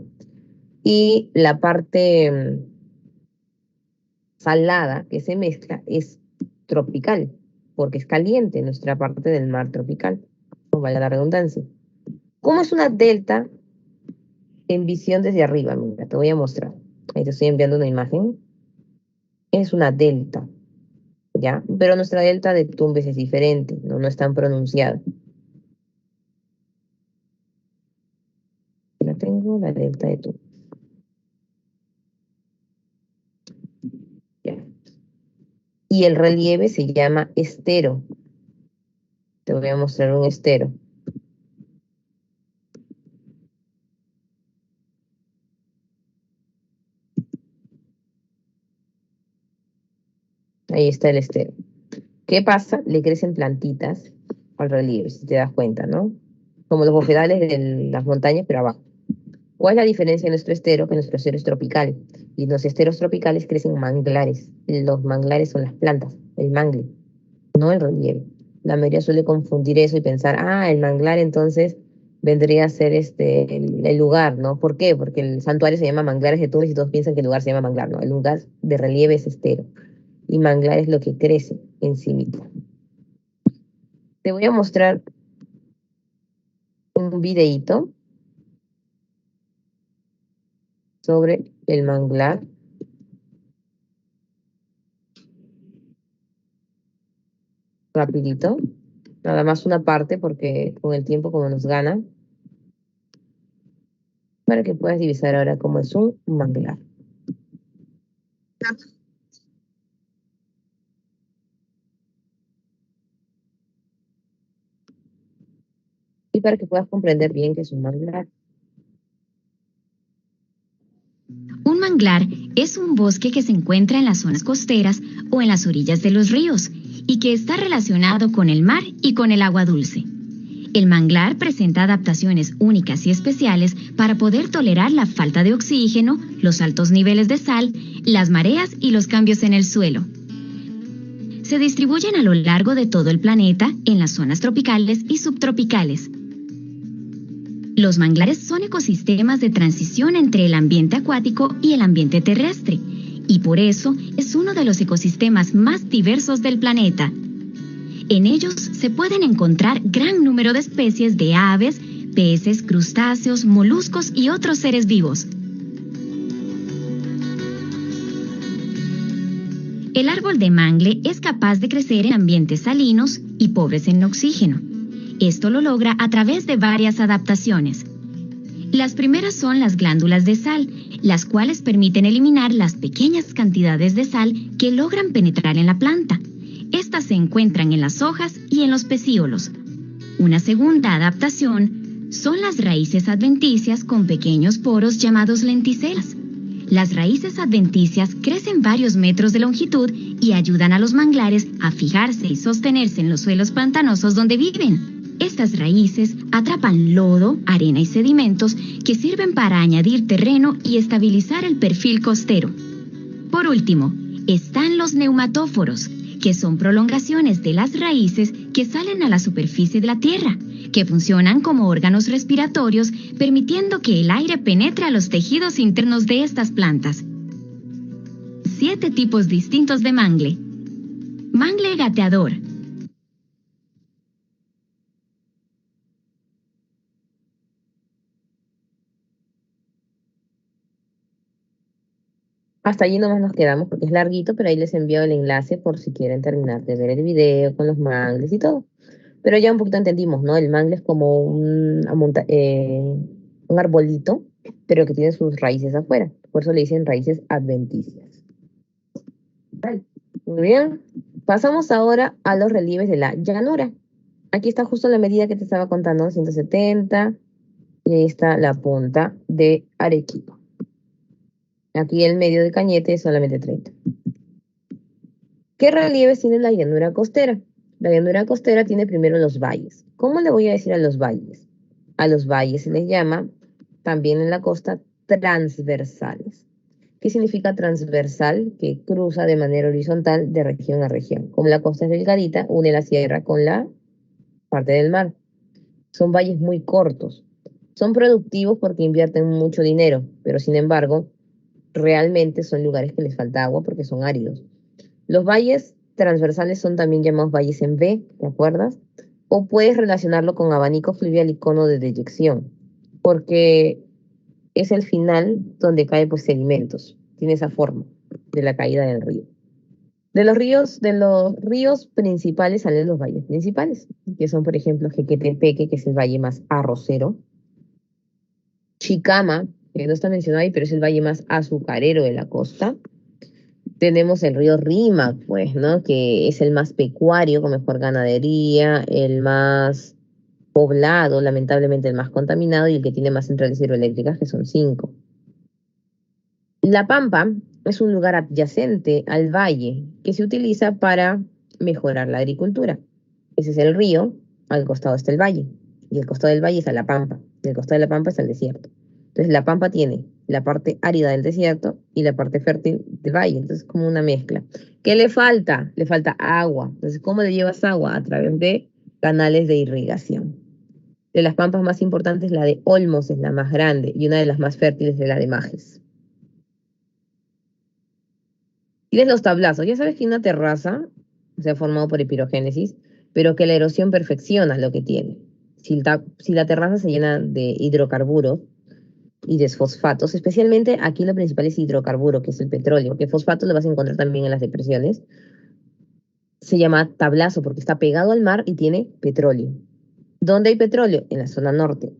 [SPEAKER 1] Y la parte salada que se mezcla es tropical, porque es caliente, nuestra parte del mar tropical, no vale la redundancia. ¿Cómo es una delta en visión desde arriba? Mira, te voy a mostrar. Ahí te estoy enviando una imagen. Es una delta, ¿ya? Pero nuestra delta de Tumbes es diferente, no, no es tan pronunciada. La tengo, la delta de Tumbes. ¿Ya? Y el relieve se llama estero. Te voy a mostrar un estero. Ahí está el estero. ¿Qué pasa? Le crecen plantitas al relieve, si te das cuenta, ¿no? Como los bofedales de las montañas, pero abajo. ¿Cuál es la diferencia de nuestro estero? Que nuestro estero es tropical. Y en los esteros tropicales crecen manglares. Los manglares son las plantas, el mangle, no el relieve. La mayoría suele confundir eso y pensar, ah, el manglar entonces vendría a ser el lugar, ¿no? ¿Por qué? Porque el santuario se llama Manglares de Tumbes y todos piensan que el lugar se llama manglar, ¿no? El lugar de relieve es estero. Y manglar es lo que crece en sí mismo. Te voy a mostrar un videíto sobre el manglar, rapidito. Nada más una parte porque con el tiempo como nos gana, para que puedas divisar ahora cómo es un manglar. Y para que puedas comprender bien qué es un manglar.
[SPEAKER 2] Un manglar es un bosque que se encuentra en las zonas costeras o en las orillas de los ríos y que está relacionado con el mar y con el agua dulce. El manglar presenta adaptaciones únicas y especiales para poder tolerar la falta de oxígeno, los altos niveles de sal, las mareas y los cambios en el suelo. Se distribuyen a lo largo de todo el planeta en las zonas tropicales y subtropicales. Los manglares son ecosistemas de transición entre el ambiente acuático y el ambiente terrestre, y por eso es uno de los ecosistemas más diversos del planeta. En ellos se pueden encontrar gran número de especies de aves, peces, crustáceos, moluscos y otros seres vivos. El árbol de mangle es capaz de crecer en ambientes salinos y pobres en oxígeno. Esto lo logra a través de varias adaptaciones. Las primeras son las glándulas de sal, las cuales permiten eliminar las pequeñas cantidades de sal que logran penetrar en la planta. Estas se encuentran en las hojas y en los pecíolos. Una segunda adaptación son las raíces adventicias con pequeños poros llamados lenticelas. Las raíces adventicias crecen varios metros de longitud y ayudan a los manglares a fijarse y sostenerse en los suelos pantanosos donde viven. Estas raíces atrapan lodo, arena y sedimentos que sirven para añadir terreno y estabilizar el perfil costero. Por último, están los neumatóforos, que son prolongaciones de las raíces que salen a la superficie de la tierra, que funcionan como órganos respiratorios, permitiendo que el aire penetre a los tejidos internos de estas plantas. 7 tipos distintos de mangle. Mangle gateador.
[SPEAKER 1] Hasta allí nomás nos quedamos porque es larguito, pero ahí les envío el enlace por si quieren terminar de ver el video con los mangles y todo. Pero ya un poquito entendimos, ¿no? El mangle es como un arbolito, pero que tiene sus raíces afuera. Por eso le dicen raíces adventicias. Vale. Muy bien. Pasamos ahora a los relieves de la llanura. Aquí está justo la medida que te estaba contando, 170, y ahí está la punta de Arequipa. Aquí el medio de Cañete es solamente 30. ¿Qué relieves tiene la llanura costera? La llanura costera tiene primero los valles. ¿Cómo le voy a decir a los valles? A los valles se les llama también en la costa transversales. ¿Qué significa transversal? Que cruza de manera horizontal de región a región. Como la costa es delgadita, une la sierra con la parte del mar. Son valles muy cortos. Son productivos porque invierten mucho dinero, pero sin embargo, realmente son lugares que les falta agua porque son áridos. Los valles transversales son también llamados valles en V, ¿te acuerdas? O puedes relacionarlo con abanico fluvial y cono de deyección, porque es el final donde caen pues, sedimentos. Tiene esa forma de la caída del río. De los ríos principales salen los valles principales, que son, por ejemplo, Jequetepeque, que es el valle más arrocero. Chicama, que no está mencionado ahí, pero es el valle más azucarero de la costa. Tenemos el río Rímac, pues, ¿no? Que es el más pecuario, con mejor ganadería, el más poblado, lamentablemente el más contaminado y el que tiene más centrales hidroeléctricas, que son 5. La Pampa es un lugar adyacente al valle que se utiliza para mejorar la agricultura. Ese es el río, al costado está el valle, y al costado del valle está la Pampa, y al costado de la Pampa está el desierto. Entonces la Pampa tiene la parte árida del desierto y la parte fértil del valle, entonces es como una mezcla. ¿Qué le falta? Le falta agua. Entonces, ¿cómo le llevas agua? A través de canales de irrigación. De las pampas más importantes, la de Olmos es la más grande y una de las más fértiles es la de Majes. Tienes los tablazos. Ya sabes que una terraza se ha formado por epirogénesis, pero que la erosión perfecciona lo que tiene. Si la terraza se llena de hidrocarburos y de fosfatos, especialmente aquí lo principal es hidrocarburo, que es el petróleo, que fosfato lo vas a encontrar también en las depresiones. Se llama tablazo porque está pegado al mar y tiene petróleo. ¿Dónde hay petróleo? En la zona norte,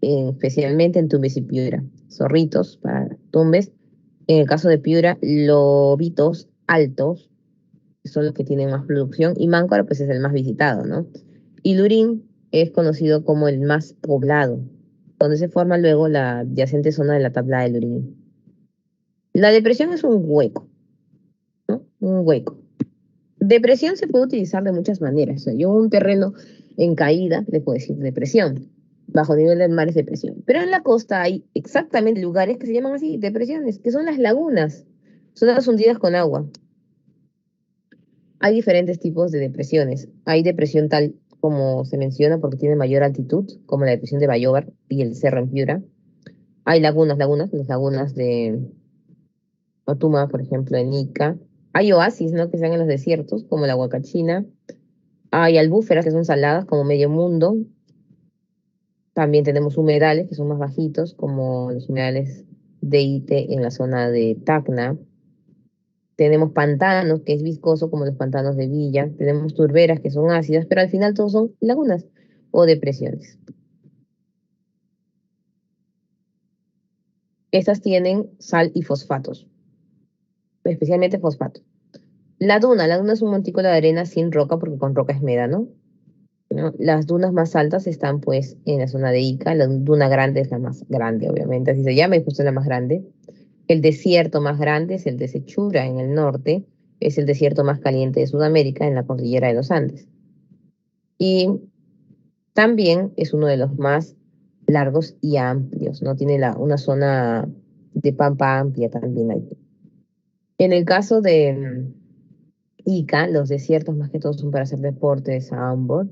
[SPEAKER 1] especialmente en Tumbes y Piura. Zorritos para Tumbes. En el caso de Piura, lobitos altos, que son los que tienen más producción, y Máncora pues es el más visitado, ¿no? Y Lurín es conocido como el más poblado, donde se forma luego la adyacente zona de la tabla de Lurín. La depresión es un hueco, ¿no? Un hueco. Depresión se puede utilizar de muchas maneras. O sea, yo un terreno en caída le puedo decir depresión. Bajo nivel del mar es depresión. Pero en la costa hay exactamente lugares que se llaman así, depresiones, que son las lagunas, zonas hundidas con agua. Hay diferentes tipos de depresiones. Hay depresión tal como se menciona porque tiene mayor altitud, como la depresión de Bayobar y el Cerro en Piura. Hay las lagunas de Otuma, por ejemplo, en Ica. Hay oasis, ¿no? Que están en los desiertos, como la Huacachina. Hay albúferas que son saladas, como Medio Mundo. También tenemos humedales que son más bajitos, como los humedales de Ite en la zona de Tacna. Tenemos pantanos, que es viscoso, como los pantanos de Villa. Tenemos turberas, que son ácidas, pero al final todos son lagunas o depresiones. Estas tienen sal y fosfatos, especialmente fosfato. La duna es un montículo de arena sin roca, porque con roca es médano, ¿no? Las dunas más altas están pues en la zona de Ica. La duna grande es la más grande, obviamente, así se llama, y justo la más grande. El desierto más grande es el de Sechura en el norte, es el desierto más caliente de Sudamérica en la cordillera de los Andes. Y también es uno de los más largos y amplios, ¿no? Tiene una zona de pampa amplia también ahí. En el caso de Ica, los desiertos más que todo son para hacer deportes a ambos,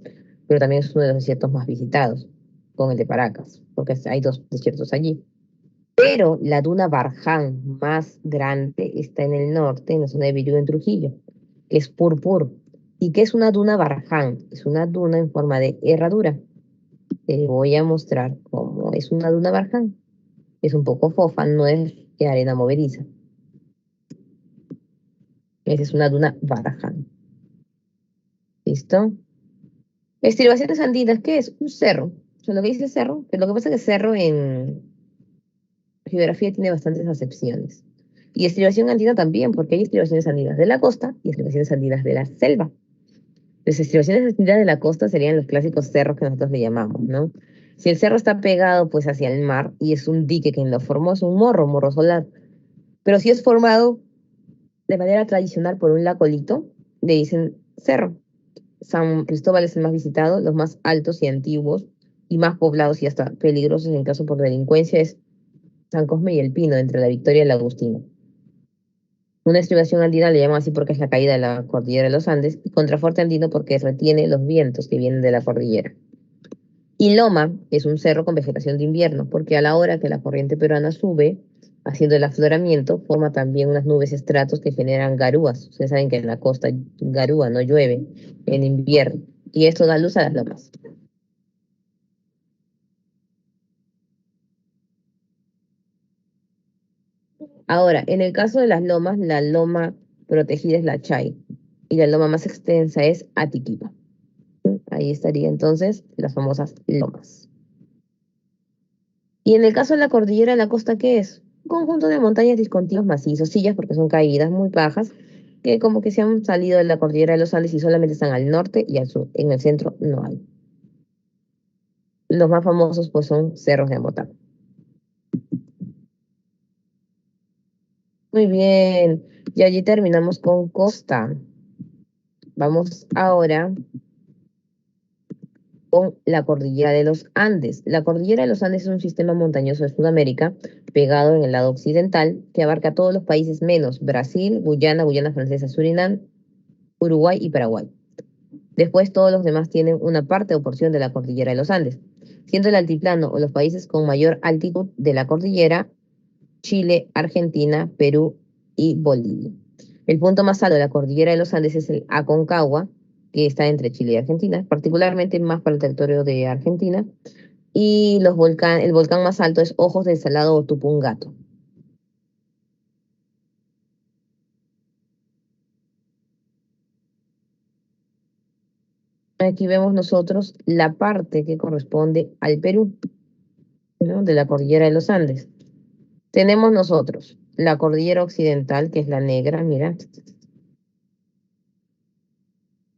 [SPEAKER 1] pero también es uno de los desiertos más visitados, con el de Paracas, porque hay 2 desiertos allí. Pero la duna Barján más grande está en el norte, en la zona de Virú, en Trujillo, que es Purpur. ¿Y qué es una duna Barján? Es una duna en forma de herradura. Te voy a mostrar cómo es una duna Barján. Es un poco fofa, no es de arena movediza. Esa es una duna Barján. ¿Listo? Estribaciones andinas, ¿qué es? Un cerro. O sea, lo que dice cerro, pero lo que pasa es que cerro geografía tiene bastantes acepciones. Y estribación andina también, porque hay estribaciones andinas de la costa y estribaciones andinas de la selva. Las estribaciones andinas de la costa serían los clásicos cerros que nosotros le llamamos, ¿no? Si el cerro está pegado pues hacia el mar y es un dique, quien lo formó es un morro solar. Pero si es formado de manera tradicional por un lacolito, le dicen cerro. San Cristóbal es el más visitado, los más altos y antiguos y más poblados y hasta peligrosos en caso por delincuencia es San Cosme y el Pino, entre la Victoria y el Agustino. Una estribación andina le llaman así porque es la caída de la cordillera de los Andes y contrafuerte andino porque retiene los vientos que vienen de la cordillera. Y loma es un cerro con vegetación de invierno porque a la hora que la corriente peruana sube, haciendo el afloramiento, forma también unas nubes estratos que generan garúas. Ustedes saben que en la costa garúa, no llueve en invierno. Y esto da luz a las lomas. Ahora, en el caso de las lomas, la loma protegida es la Chay y la loma más extensa es Atiquipa. Ahí estaría entonces las famosas lomas. Y en el caso de la cordillera de la costa, ¿qué es? Un conjunto de montañas discontinuas macizos, sillas porque son caídas muy bajas, que como que se han salido de la cordillera de los Andes y solamente están al norte y al sur. En el centro no hay. Los más famosos pues son cerros de Amotá. Muy bien, y allí terminamos con costa. Vamos ahora con la cordillera de los Andes. La cordillera de los Andes es un sistema montañoso de Sudamérica, pegado en el lado occidental, que abarca todos los países menos Brasil, Guyana, Guyana Francesa, Surinam, Uruguay y Paraguay. Después todos los demás tienen una parte o porción de la cordillera de los Andes, siendo el altiplano o los países con mayor altitud de la cordillera Chile, Argentina, Perú y Bolivia. El punto más alto de la cordillera de los Andes es el Aconcagua, que está entre Chile y Argentina, particularmente más para el territorio de Argentina. Y el volcán más alto es Ojos del Salado o Tupungato. Aquí vemos nosotros la parte que corresponde al Perú, ¿no? De la cordillera de los Andes. Tenemos nosotros la cordillera occidental, que es la negra, mira,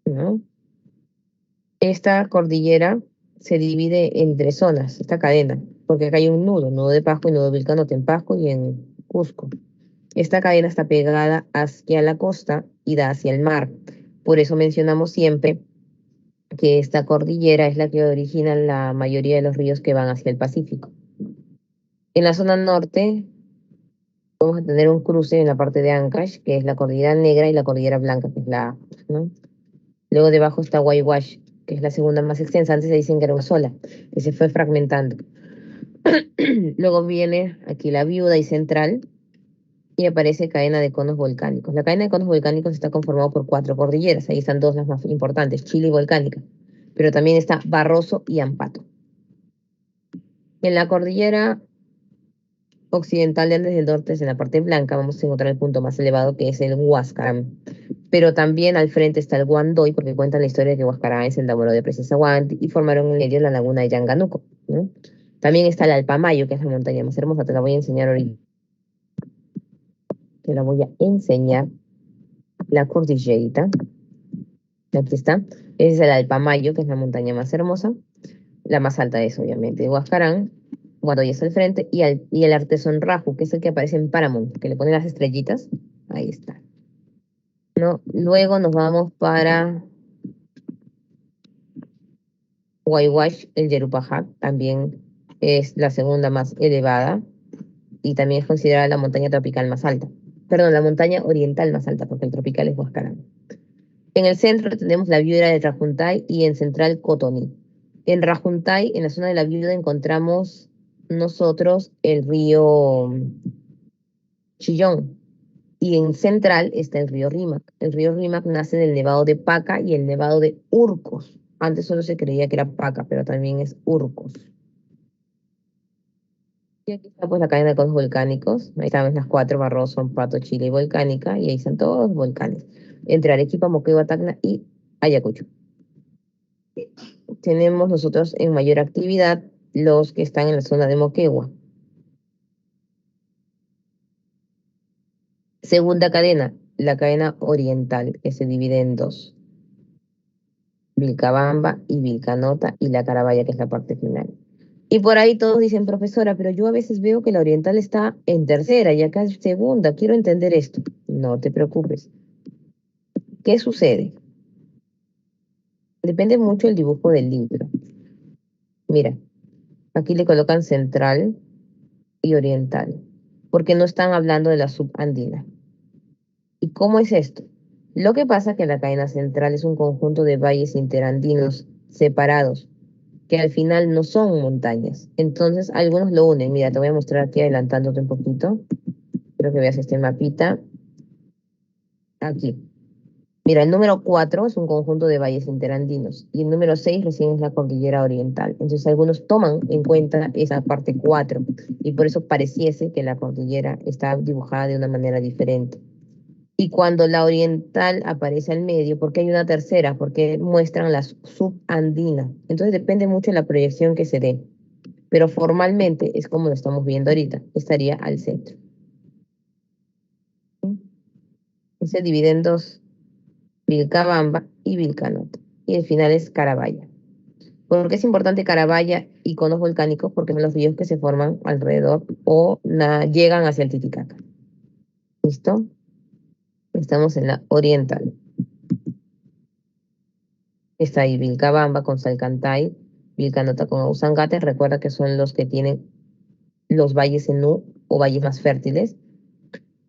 [SPEAKER 1] ¿no? Esta cordillera se divide en tres zonas, esta cadena, porque acá hay un nudo de Pasco y nudo Vilcanote en Pasco y en Cusco. Esta cadena está pegada hacia la costa y da hacia el mar. Por eso mencionamos siempre que esta cordillera es la que origina la mayoría de los ríos que van hacia el Pacífico. En la zona norte vamos a tener un cruce en la parte de Ancash, que es la cordillera negra y la cordillera blanca, que es la, ¿no? Luego debajo está Waiwash, que es la segunda más extensa. Antes se dicen que era una sola, que se fue fragmentando. Luego viene aquí la viuda y central y aparece cadena de conos volcánicos. La cadena de conos volcánicos está conformada por cuatro cordilleras. Ahí están dos las más importantes, Chile y Volcánica. Pero también está Barroso y Ampato. En la cordillera occidental de Andes del Norte, en la parte blanca, vamos a encontrar el punto más elevado que es el Huascarán. Pero también al frente está el Guandoy, porque cuentan la historia de que Huascarán es el enamoró de Princesa Guanti y formaron en medio la laguna de Yanganuco, ¿no? También está el Alpamayo, que es la montaña más hermosa, te la voy a enseñar ahorita. Te la voy a enseñar, la cordillerita. Aquí está. Ese es el Alpamayo, que es la montaña más hermosa. La más alta es, obviamente, de Huascarán. Guandoy está al frente. Y el Artesón Raju, que es el que aparece en Paramount, que le ponen las estrellitas. Ahí está. ¿No? Luego nos vamos para Waiwash, el Yerupajá, también es la segunda más elevada y también es considerada la montaña tropical más alta. Perdón, la montaña oriental más alta, porque el tropical es Huascarán. En el centro tenemos la viuda de Rajuntay y en central Cotoní. En Rajuntay, en la zona de la viuda, encontramos nosotros el río Chillón. Y en central está el río Rímac. El río Rímac nace del nevado de Paca y el nevado de Urcos. Antes solo se creía que era Paca, pero también es Urcos. Y aquí está pues la cadena de conos volcánicos. Ahí están las cuatro: Barroso, Ampato, Chile y Volcánica. Y ahí están todos los volcanes. Entre Arequipa, Moquegua, Tacna y Ayacucho. Tenemos nosotros en mayor actividad los que están en la zona de Moquegua. Segunda cadena, la cadena oriental, que se divide en dos. Vilcabamba y Vilcanota y la Carabaya, que es la parte final. Y por ahí todos dicen, profesora, pero yo a veces veo que la oriental está en tercera y acá es segunda. Quiero entender esto. No te preocupes. ¿Qué sucede? Depende mucho del dibujo del libro. Mira, aquí le colocan central y oriental, porque no están hablando de la subandina. ¿Y cómo es esto? Lo que pasa es que la cadena central es un conjunto de valles interandinos separados, que al final no son montañas. Entonces, algunos lo unen. Mira, te voy a mostrar aquí adelantándote un poquito. Quiero que veas este mapita. Aquí. Mira, el número 4 es un conjunto de valles interandinos y el número 6 recién es la cordillera oriental. Entonces algunos toman en cuenta esa parte 4 y por eso pareciese que la cordillera está dibujada de una manera diferente. Y cuando la oriental aparece al medio, ¿por qué hay una tercera? Porque muestran la subandina. Entonces depende mucho de la proyección que se dé. Pero formalmente es como lo estamos viendo ahorita, estaría al centro. Y se divide en dos. Vilcabamba y Vilcanota. Y el final es Carabaya. ¿Por qué es importante Carabaya y conos volcánicos? Porque son los ríos que se forman alrededor o llegan hacia el Titicaca. ¿Listo? Estamos en la oriental. Está ahí Vilcabamba con Salcantay, Vilcanota con Ausangate. Recuerda que son los que tienen los valles en U o valles más fértiles.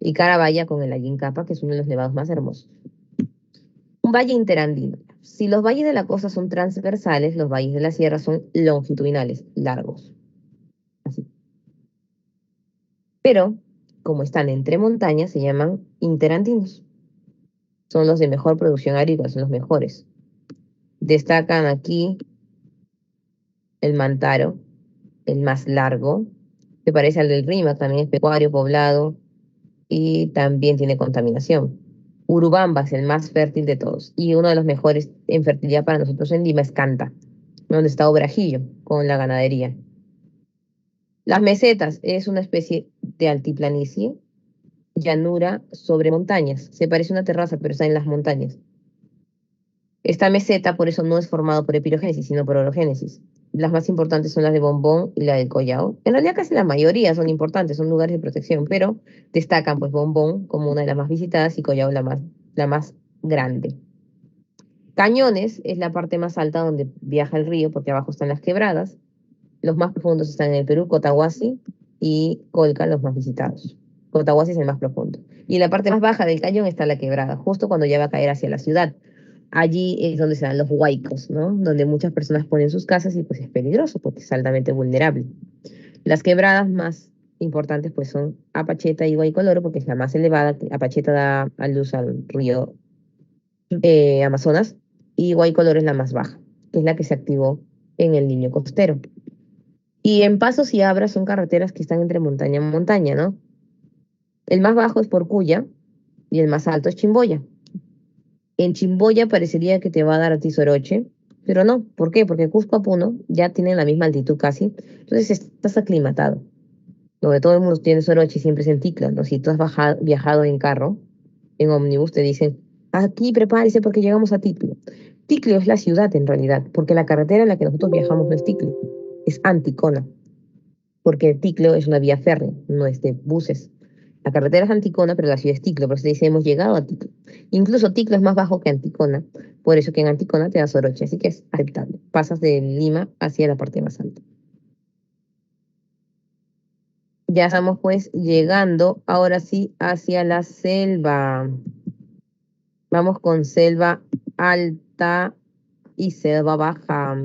[SPEAKER 1] Y Carabaya con el Ayincapa, que es uno de los nevados más hermosos. Un valle interandino. Si los valles de la costa son transversales, los valles de la sierra son longitudinales, largos. Así. Pero, como están entre montañas, se llaman interandinos. Son los de mejor producción agrícola, son los mejores. Destacan aquí el Mantaro, el más largo, que parece al del Rímac, también es pecuario, poblado y también tiene contaminación. Urubamba es el más fértil de todos y uno de los mejores en fertilidad para nosotros en Lima es Canta, donde está Obrajillo con la ganadería. Las mesetas es una especie de altiplanicie, llanura sobre montañas. Se parece a una terraza, pero está en las montañas. Esta meseta, por eso, no es formado por epirogénesis, sino por orogénesis. Las más importantes son las de Bombón y la del Collao. En realidad casi la mayoría son importantes, son lugares de protección, pero destacan pues Bombón como una de las más visitadas y Collao la más grande. Cañones es la parte más alta donde viaja el río, porque abajo están las quebradas. Los más profundos están en el Perú, Cotahuasi y Colca, los más visitados. Cotahuasi es el más profundo. Y en la parte más baja del cañón está la quebrada, justo cuando ya va a caer hacia la ciudad. Allí es donde se dan los huaicos, ¿no? Donde muchas personas ponen sus casas y pues es peligroso porque es altamente vulnerable. Las quebradas más importantes pues son Apacheta y Guaycoloro porque es la más elevada. Apacheta da a luz al río Amazonas y Guaycoloro es la más baja, que es la que se activó en el Niño Costero. Y en Pasos y Abra son carreteras que están entre montaña y montaña, ¿no? El más bajo es Porcuya y el más alto es Chimboya. En Chimboya parecería que te va a dar a ti Soroche, pero no. ¿Por qué? Porque Cusco a Puno ya tienen la misma altitud casi, entonces estás aclimatado. Donde todo el mundo tiene Soroche y siempre es en Ticla, ¿no? Si tú has viajado en carro, en ómnibus, te dicen, aquí prepárese porque llegamos a Ticlio. Ticlio es la ciudad en realidad, porque la carretera en la que nosotros viajamos no es Ticlio, es Anticona, porque Ticlio es una vía férrea, no es de buses. La carretera es Anticona, pero la ciudad es Ticlo, por eso dice hemos llegado a Ticlo. Incluso Ticlo es más bajo que Anticona, por eso que en Anticona te da Soroche, así que es aceptable. Pasas de Lima hacia la parte más alta. Ya estamos pues llegando ahora sí hacia la selva. Vamos con selva alta y selva baja.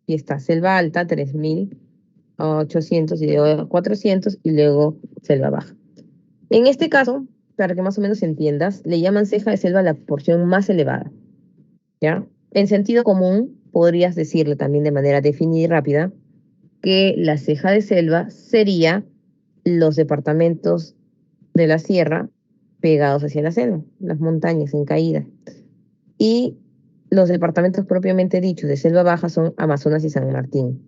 [SPEAKER 1] Y está selva alta, 3.800 y luego 400 y luego selva baja. En este caso, para que más o menos entiendas, le llaman ceja de selva a la porción más elevada, ¿ya? En sentido común, podrías decirle también de manera definida y rápida que la ceja de selva sería los departamentos de la sierra pegados hacia la selva, las montañas en caída. Y los departamentos propiamente dichos de selva baja son Amazonas y San Martín.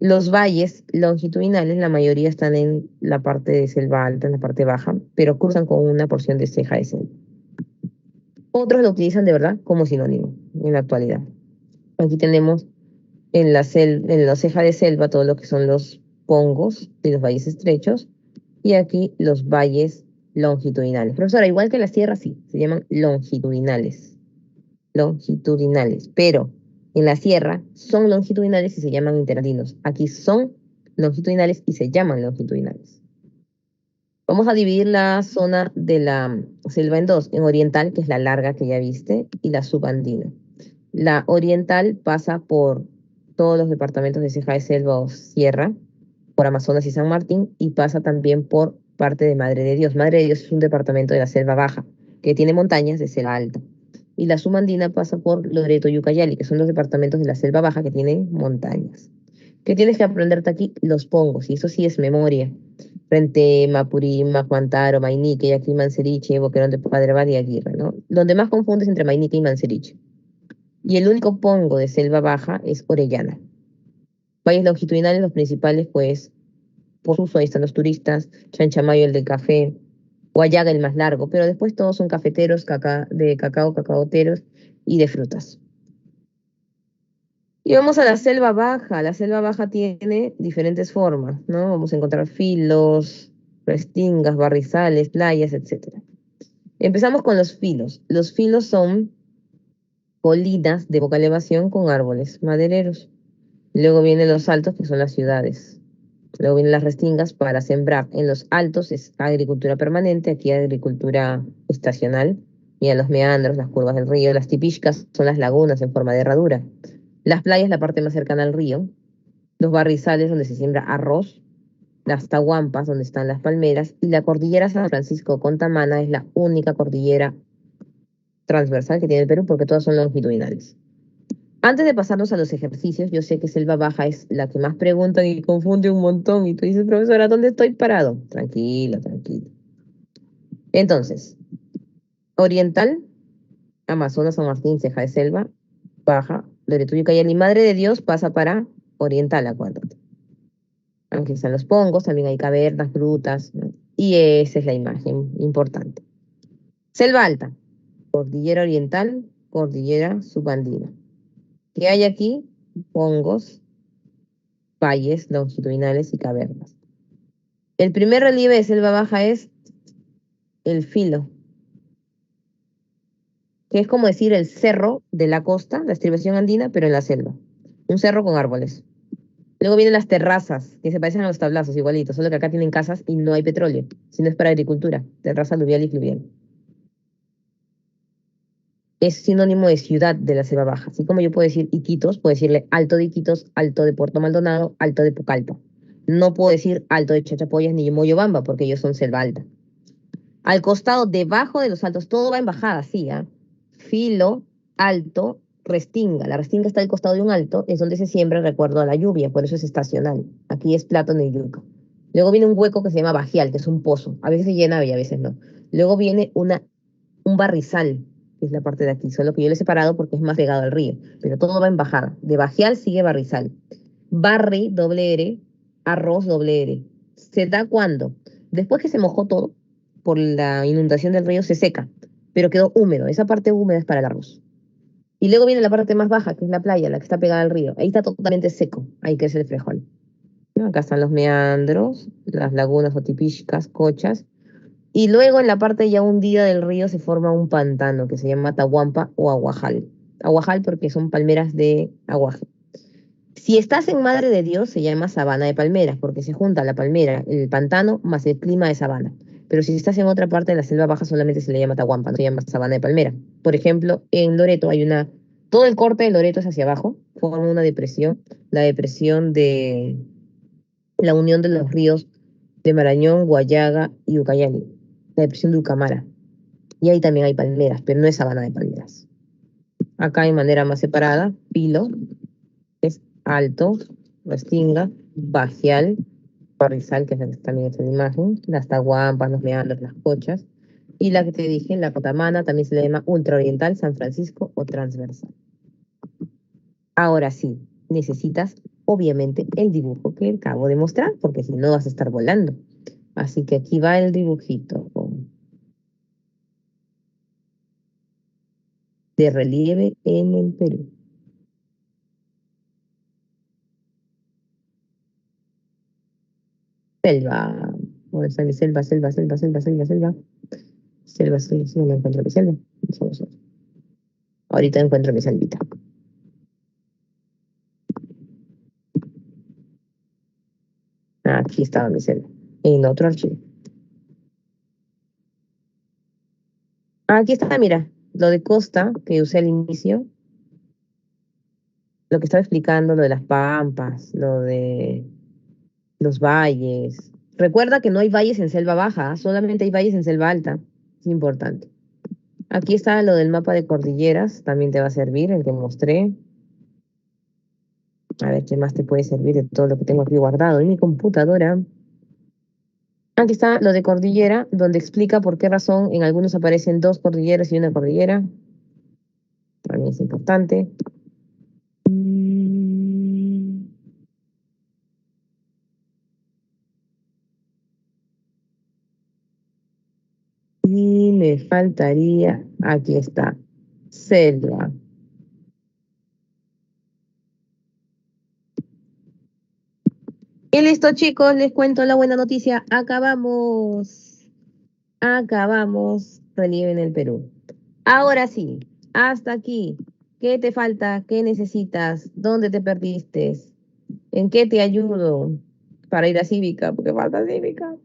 [SPEAKER 1] Los valles longitudinales, la mayoría están en la parte de selva alta, en la parte baja, pero cruzan con una porción de ceja de selva. Otros lo utilizan de verdad como sinónimo en la actualidad. Aquí tenemos en la ceja de selva todo lo que son los pongos y los valles estrechos, y aquí los valles longitudinales. Profesora, igual que las sierras, sí, se llaman longitudinales. Longitudinales, pero en la sierra son longitudinales y se llaman interandinos. Aquí son longitudinales y se llaman longitudinales. Vamos a dividir la zona de la selva en dos, en oriental, que es la larga que ya viste, y la subandina. La oriental pasa por todos los departamentos de ceja de selva o sierra, por Amazonas y San Martín, y pasa también por parte de Madre de Dios. Madre de Dios es un departamento de la selva baja, que tiene montañas de selva alta. Y la subandina pasa por Loreto y Ucayali, que son los departamentos de la selva baja que tienen montañas. ¿Qué tienes que aprenderte aquí? Los pongos, y eso sí es memoria. Frente Mapurima, Juantaro, Mainique, Yaqui, Manseriche, Boquerón de Padre Abad y Aguirre, ¿no? Donde más confundes entre Mainique y Manseriche. Y el único pongo de selva baja es Orellana. Valles longitudinales, los principales, pues, por uso, ahí están los turistas, Chanchamayo, el del café, Guayaga, el más largo, pero después todos son cafeteros, de cacao, cacaoteros y de frutas. Y vamos a la selva baja. La selva baja tiene diferentes formas, ¿no? Vamos a encontrar filos, restingas, barrizales, playas, etc. Empezamos con los filos. Los filos son colinas de poca elevación con árboles madereros. Luego vienen los altos, que son las ciudades. Luego vienen las restingas para sembrar. En los altos es agricultura permanente, aquí agricultura estacional. Mira los meandros, las curvas del río. Las tipishkas son las lagunas en forma de herradura. Las playas, la parte más cercana al río. Los barrizales, donde se siembra arroz. Las tahuampas, donde están las palmeras. Y la cordillera San Francisco con Tamana es la única cordillera transversal que tiene el Perú, porque todas son longitudinales. Antes de pasarnos a los ejercicios, yo sé que selva baja es la que más preguntan y confunde un montón. Y tú dices, profesora, ¿dónde estoy parado? Tranquila, tranquila. Entonces, oriental, Amazonas, San Martín, ceja de selva, baja, Loreto y Ucayali, Madre de Dios pasa para oriental, acuérdate. Aunque están los pongos, también hay cavernas, grutas, ¿no? Y esa es la imagen importante. Selva alta, cordillera oriental, cordillera subandina. ¿Qué hay aquí? Pongos, valles longitudinales y cavernas. El primer relieve de selva baja es el filo, que es como decir el cerro de la costa, la estribación andina, pero en la selva. Un cerro con árboles. Luego vienen las terrazas, que se parecen a los tablazos, igualitos, solo que acá tienen casas y no hay petróleo, sino es para agricultura, terraza aluvial y fluvial. Es sinónimo de ciudad de la selva baja. Así como yo puedo decir Iquitos, puedo decirle Alto de Iquitos, Alto de Puerto Maldonado, Alto de Pucallpa. No puedo decir Alto de Chachapoyas ni Moyobamba, porque ellos son selva alta. Al costado, debajo de los altos, todo va en bajada, sí, ¿eh? Filo, alto, restinga. La restinga está al costado de un alto, es donde se siembra de acuerdo a la lluvia, por eso es estacional. Aquí es plátano y yuca. Luego viene un hueco que se llama bajial, que es un pozo. A veces se llena y a veces no. Luego viene un barrizal, que es la parte de aquí, solo que yo lo he separado porque es más pegado al río. Pero todo va en bajada. De bajial sigue barrizal. Barri, doble R, arroz, doble R. ¿Se da cuándo? Después que se mojó todo, por la inundación del río, se seca, pero quedó húmedo. Esa parte húmeda es para el arroz. Y luego viene la parte más baja, que es la playa, la que está pegada al río. Ahí está totalmente seco. Ahí crece el frijol. ¿No? Acá están los meandros, las lagunas o tipishkas, cochas. Y luego en la parte ya hundida del río se forma un pantano que se llama Tahuampa o Aguajal. Aguajal porque son palmeras de aguaje. Si estás en Madre de Dios, se llama sabana de palmeras, porque se junta la palmera, el pantano, más el clima de sabana. Pero si estás en otra parte de la selva baja, solamente se le llama tahuampa, no se llama sabana de palmera. Por ejemplo, en Loreto hay todo el corte de Loreto es hacia abajo, forma una depresión, la depresión de la unión de los ríos de Marañón, Guayaga y Ucayali, la depresión de Ucamara. Y ahí también hay palmeras, pero no es sabana de palmeras. Acá de manera más separada, Pilo, es alto, restinga, bajial, barrizal, que también es la imagen, las tahuampas, los meandros, las cochas, y la que te dije, la cotamana, también se le llama ultraoriental, San Francisco o transversal. Ahora sí, necesitas obviamente el dibujo que acabo de mostrar, porque si no vas a estar volando. Así que aquí va el dibujito. de relieve en el Perú. Selva. ¿Dónde está mi selva, selva, selva, selva, selva, selva? Selva, selva, selva, no encuentro mi selva. Vamos a ver. Ahorita encuentro mi selvita. Aquí estaba mi selva. En otro archivo. Aquí está, mira. Lo de costa que usé al inicio. Lo que estaba explicando, lo de las pampas, lo de los valles. Recuerda que no hay valles en selva baja, solamente hay valles en selva alta. Es importante. Aquí está lo del mapa de cordilleras, también te va a servir, el que mostré. A ver qué más te puede servir de todo lo que tengo aquí guardado en mi computadora. Aquí está lo de cordillera, donde explica por qué razón en algunos aparecen dos cordilleras y una cordillera. También es importante. Y me faltaría, aquí está, selva. Y listo, chicos, les cuento la buena noticia. Acabamos. Acabamos relieve en el Perú. Ahora sí, hasta aquí. ¿Qué te falta? ¿Qué necesitas? ¿Dónde te perdiste? ¿En qué te ayudo para ir a cívica? Porque falta cívica.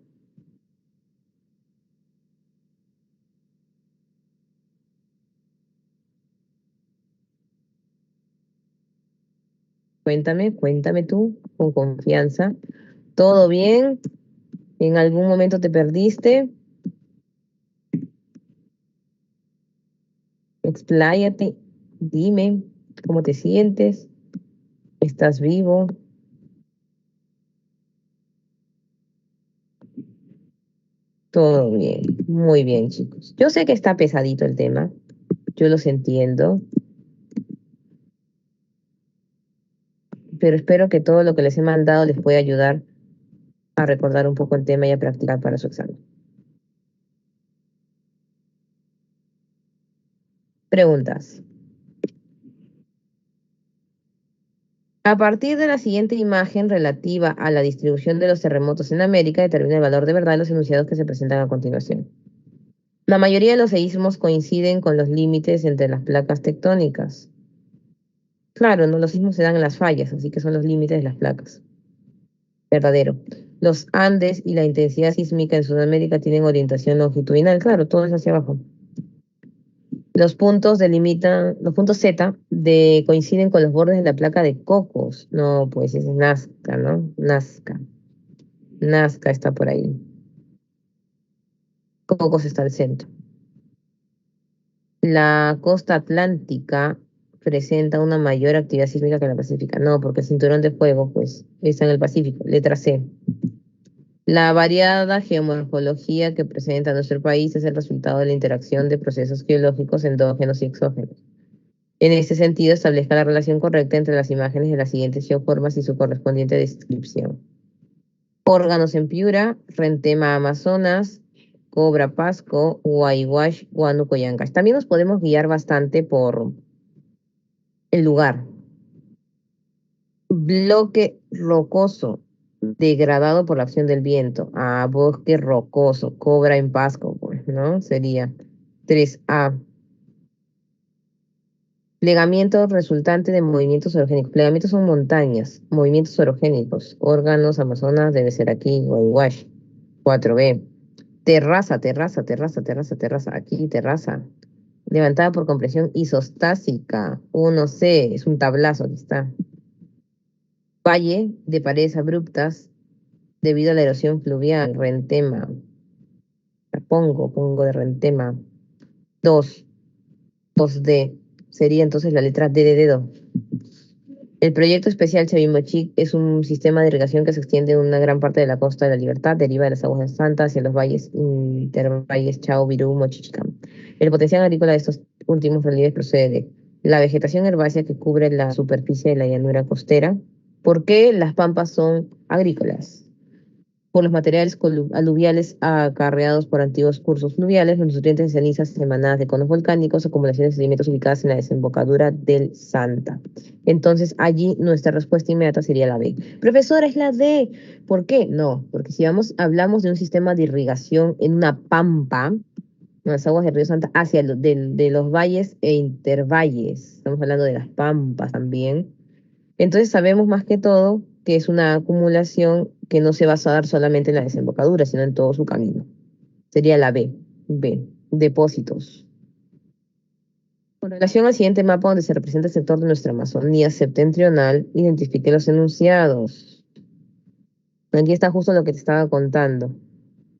[SPEAKER 1] Cuéntame, cuéntame tú, con confianza. ¿Todo bien? ¿En algún momento te perdiste? Expláyate, dime cómo te sientes. ¿Estás vivo? Todo bien, muy bien, chicos. Yo sé que está pesadito el tema, yo los entiendo, pero espero que todo lo que les he mandado les pueda ayudar a recordar un poco el tema y a practicar para su examen. Preguntas. A partir de la siguiente imagen relativa a la distribución de los terremotos en América, determina el valor de verdad de los enunciados que se presentan a continuación. La mayoría de los seísmos coinciden con los límites entre las placas tectónicas. Claro, no, los sismos se dan en las fallas, así que son los límites de las placas. Verdadero. Los Andes y la intensidad sísmica en Sudamérica tienen orientación longitudinal. Claro, todo es hacia abajo. Los puntos delimitan, los puntos Z coinciden con los bordes de la placa de Cocos. No, pues es Nazca, ¿no? Nazca. Nazca está por ahí. Cocos está al centro. La costa atlántica presenta una mayor actividad sísmica que la pacífica. No, porque el cinturón de fuego, pues, está en el Pacífico. Letra C. La variada geomorfología que presenta nuestro país es el resultado de la interacción de procesos geológicos endógenos y exógenos. En este sentido, establezca la relación correcta entre las imágenes de las siguientes geoformas y su correspondiente descripción. Órganos en Piura, Rentema Amazonas, Cobra Pasco, Huayhuash, Huánuco y Ancash. También nos podemos guiar bastante por el lugar. Bloque rocoso, degradado por la acción del viento. Ah, bosque rocoso, Cobra en Pasco, pues, ¿no? Sería 3A. Plegamiento resultante de movimientos orogénicos. Plegamientos son montañas, movimientos orogénicos. Órganos, Amazonas, debe ser aquí, Guaywash. 4B. Terraza, terraza, terraza, terraza, terraza. Aquí, terraza. Levantada por compresión isostásica. 1C, es un tablazo, aquí está. Valle de paredes abruptas debido a la erosión fluvial. Rentema. Pongo de Rentema. 2. 2D. Sería entonces la letra D de dedo. El proyecto especial Chavimochic es un sistema de irrigación que se extiende en una gran parte de la costa de la Libertad, deriva de las aguas de Santa hacia los valles intervalles Chao, Virú, Mochichicam. El potencial agrícola de estos últimos relieves procede de la vegetación herbácea que cubre la superficie de la llanura costera. ¿Por qué las pampas son agrícolas? por los materiales aluviales acarreados por antiguos cursos fluviales, los nutrientes de cenizas emanadas de conos volcánicos, acumulaciones de sedimentos ubicadas en la desembocadura del Santa. Entonces, allí nuestra respuesta inmediata sería la B. Profesora, es la D. ¿Por qué? No, porque si hablamos de un sistema de irrigación en una pampa, las aguas del río Santa hacia de los valles e intervalles, estamos hablando de las pampas también. Entonces sabemos más que todo que es una acumulación que no se va a dar solamente en la desembocadura, sino en todo su camino. Sería la B. B. Depósitos. Con relación al siguiente mapa donde se representa el sector de nuestra Amazonía septentrional, identifique los enunciados. Aquí está justo lo que te estaba contando.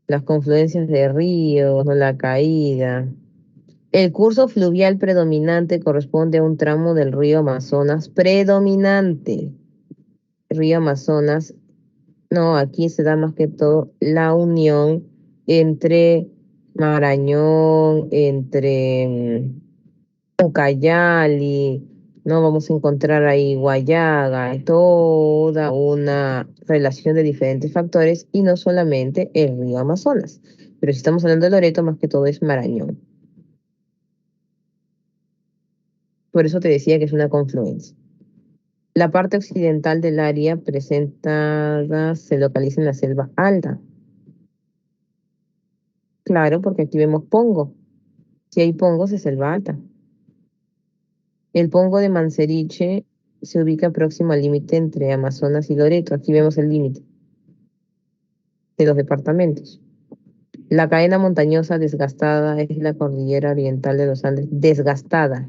[SPEAKER 1] Las confluencias de ríos, la caída. El curso fluvial predominante corresponde a un tramo del río Amazonas predominante. Río Amazonas, no, aquí se da más que todo la unión entre Marañón, entre Ucayali, no vamos a encontrar ahí Guayaga, toda una relación de diferentes factores y no solamente el río Amazonas. Pero si estamos hablando de Loreto, más que todo es Marañón. Por eso te decía que es una confluencia. La parte occidental del área presentada se localiza en la selva alta. Claro, porque aquí vemos Pongo. Si hay pongos es selva alta. El Pongo de Manseriche se ubica próximo al límite entre Amazonas y Loreto. Aquí vemos el límite de los departamentos. La cadena montañosa desgastada es la cordillera oriental de los Andes. Desgastada.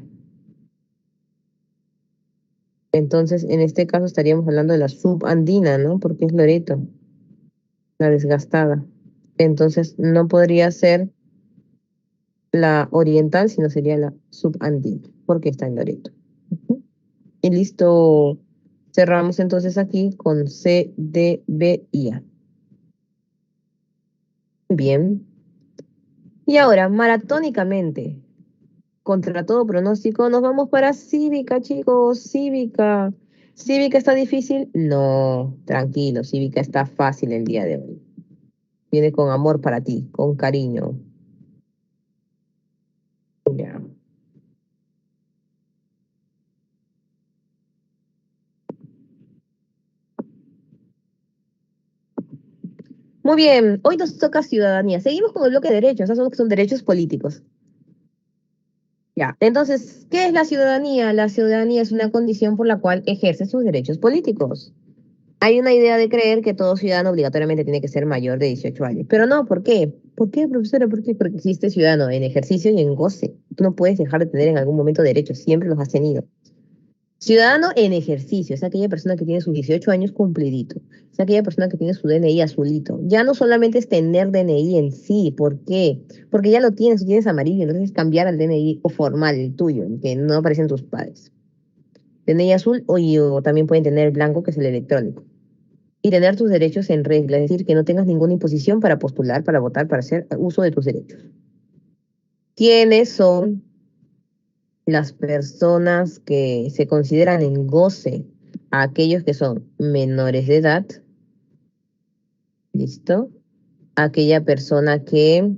[SPEAKER 1] Entonces, en este caso estaríamos hablando de la subandina, ¿no? Porque es Loreto, la desgastada. Entonces, no podría ser la oriental, sino sería la subandina, porque está en Loreto. Y listo. Cerramos entonces aquí con C, D, B y A. Bien. Y ahora, maratónicamente, contra todo pronóstico, nos vamos para cívica, chicos. Cívica. ¿Cívica está difícil? No, tranquilo, cívica está fácil el día de hoy. Viene con amor para ti, con cariño. Ya. Muy bien, hoy nos toca ciudadanía. Seguimos con el bloque de derechos, esos son derechos políticos. Ya, entonces, ¿qué es la ciudadanía? La ciudadanía es una condición por la cual ejerce sus derechos políticos. Hay una idea de creer que todo ciudadano obligatoriamente tiene que ser mayor de 18 años. Pero no, ¿por qué? ¿Por qué, profesora? ¿Por qué? Porque existe ciudadano en ejercicio y en goce. Tú no puedes dejar de tener en algún momento derechos, siempre los has tenido. Ciudadano en ejercicio, es aquella persona que tiene sus 18 años cumplidito, es aquella persona que tiene su DNI azulito. Ya no solamente es tener DNI en sí, ¿por qué? Porque ya lo tienes amarillo, entonces es cambiar al DNI o formal, el tuyo, el que no aparecen tus padres. DNI azul o también pueden tener el blanco, que es el electrónico. Y tener tus derechos en regla, es decir, que no tengas ninguna imposición para postular, para votar, para hacer uso de tus derechos. ¿Quiénes son las personas que se consideran en goce? A aquellos que son menores de edad? ¿Listo? Aquella persona que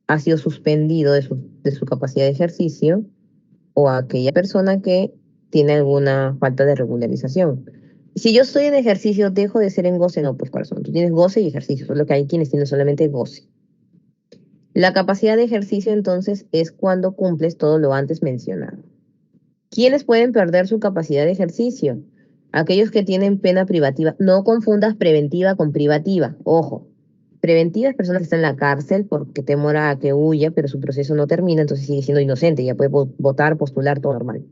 [SPEAKER 1] ha sido suspendido de su capacidad de ejercicio o aquella persona que tiene alguna falta de regularización. Si yo estoy en ejercicio, dejo de ser en goce, no, pues corazón, tú tienes goce y ejercicio, solo que hay quienes tienen solamente goce. La capacidad de ejercicio entonces es cuando cumples todo lo antes mencionado. ¿Quiénes pueden perder su capacidad de ejercicio? Aquellos que tienen pena privativa. No confundas preventiva con privativa. Ojo, preventiva es persona que está en la cárcel porque temora a que huya, pero su proceso no termina, entonces sigue siendo inocente, ya puede votar, postular, todo normal.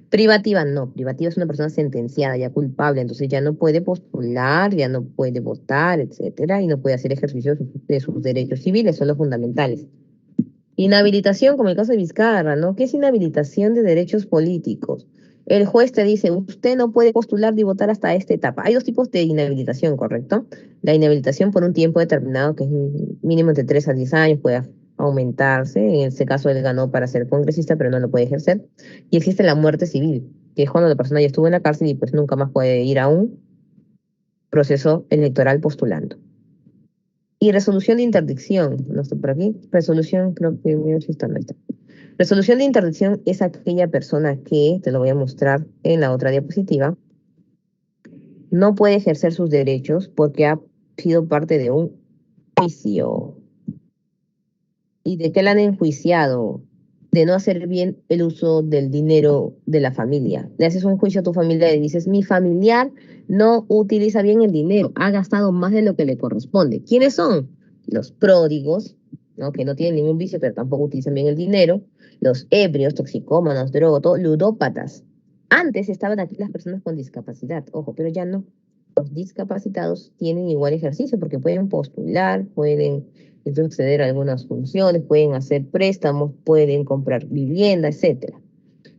[SPEAKER 1] Privativa no, privativa es una persona sentenciada, ya culpable, entonces ya no puede postular, ya no puede votar, etcétera, y no puede hacer ejercicio de sus derechos civiles, son los fundamentales. Inhabilitación, como el caso de Vizcarra, ¿no? ¿Qué es inhabilitación de derechos políticos? El juez te dice, usted no puede postular ni votar hasta esta etapa. Hay dos tipos de inhabilitación, ¿correcto? La inhabilitación por un tiempo determinado, que es mínimo entre 3 a 10 años, puede aumentarse. En este caso, él ganó para ser congresista, pero no lo puede ejercer. Y existe la muerte civil, que es cuando la persona ya estuvo en la cárcel y pues nunca más puede ir aún proceso electoral postulando. Y resolución de interdicción, no está por aquí, resolución, creo que sí está, no está. Resolución de interdicción es aquella persona que, te lo voy a mostrar en la otra diapositiva, no puede ejercer sus derechos porque ha sido parte de un juicio. ¿Y de qué la han enjuiciado? De no hacer bien el uso del dinero de la familia. Le haces un juicio a tu familia y dices, mi familiar no utiliza bien el dinero, ha gastado más de lo que le corresponde. ¿Quiénes son? Los pródigos, ¿no? Que no tienen ningún vicio, pero tampoco utilizan bien el dinero. Los ebrios, toxicómanos, drogotos, ludópatas. Antes estaban aquí las personas con discapacidad, ojo, pero ya no. Los discapacitados tienen igual ejercicio porque pueden postular, pueden entonces acceder a algunas funciones, pueden hacer préstamos, pueden comprar vivienda, etcétera.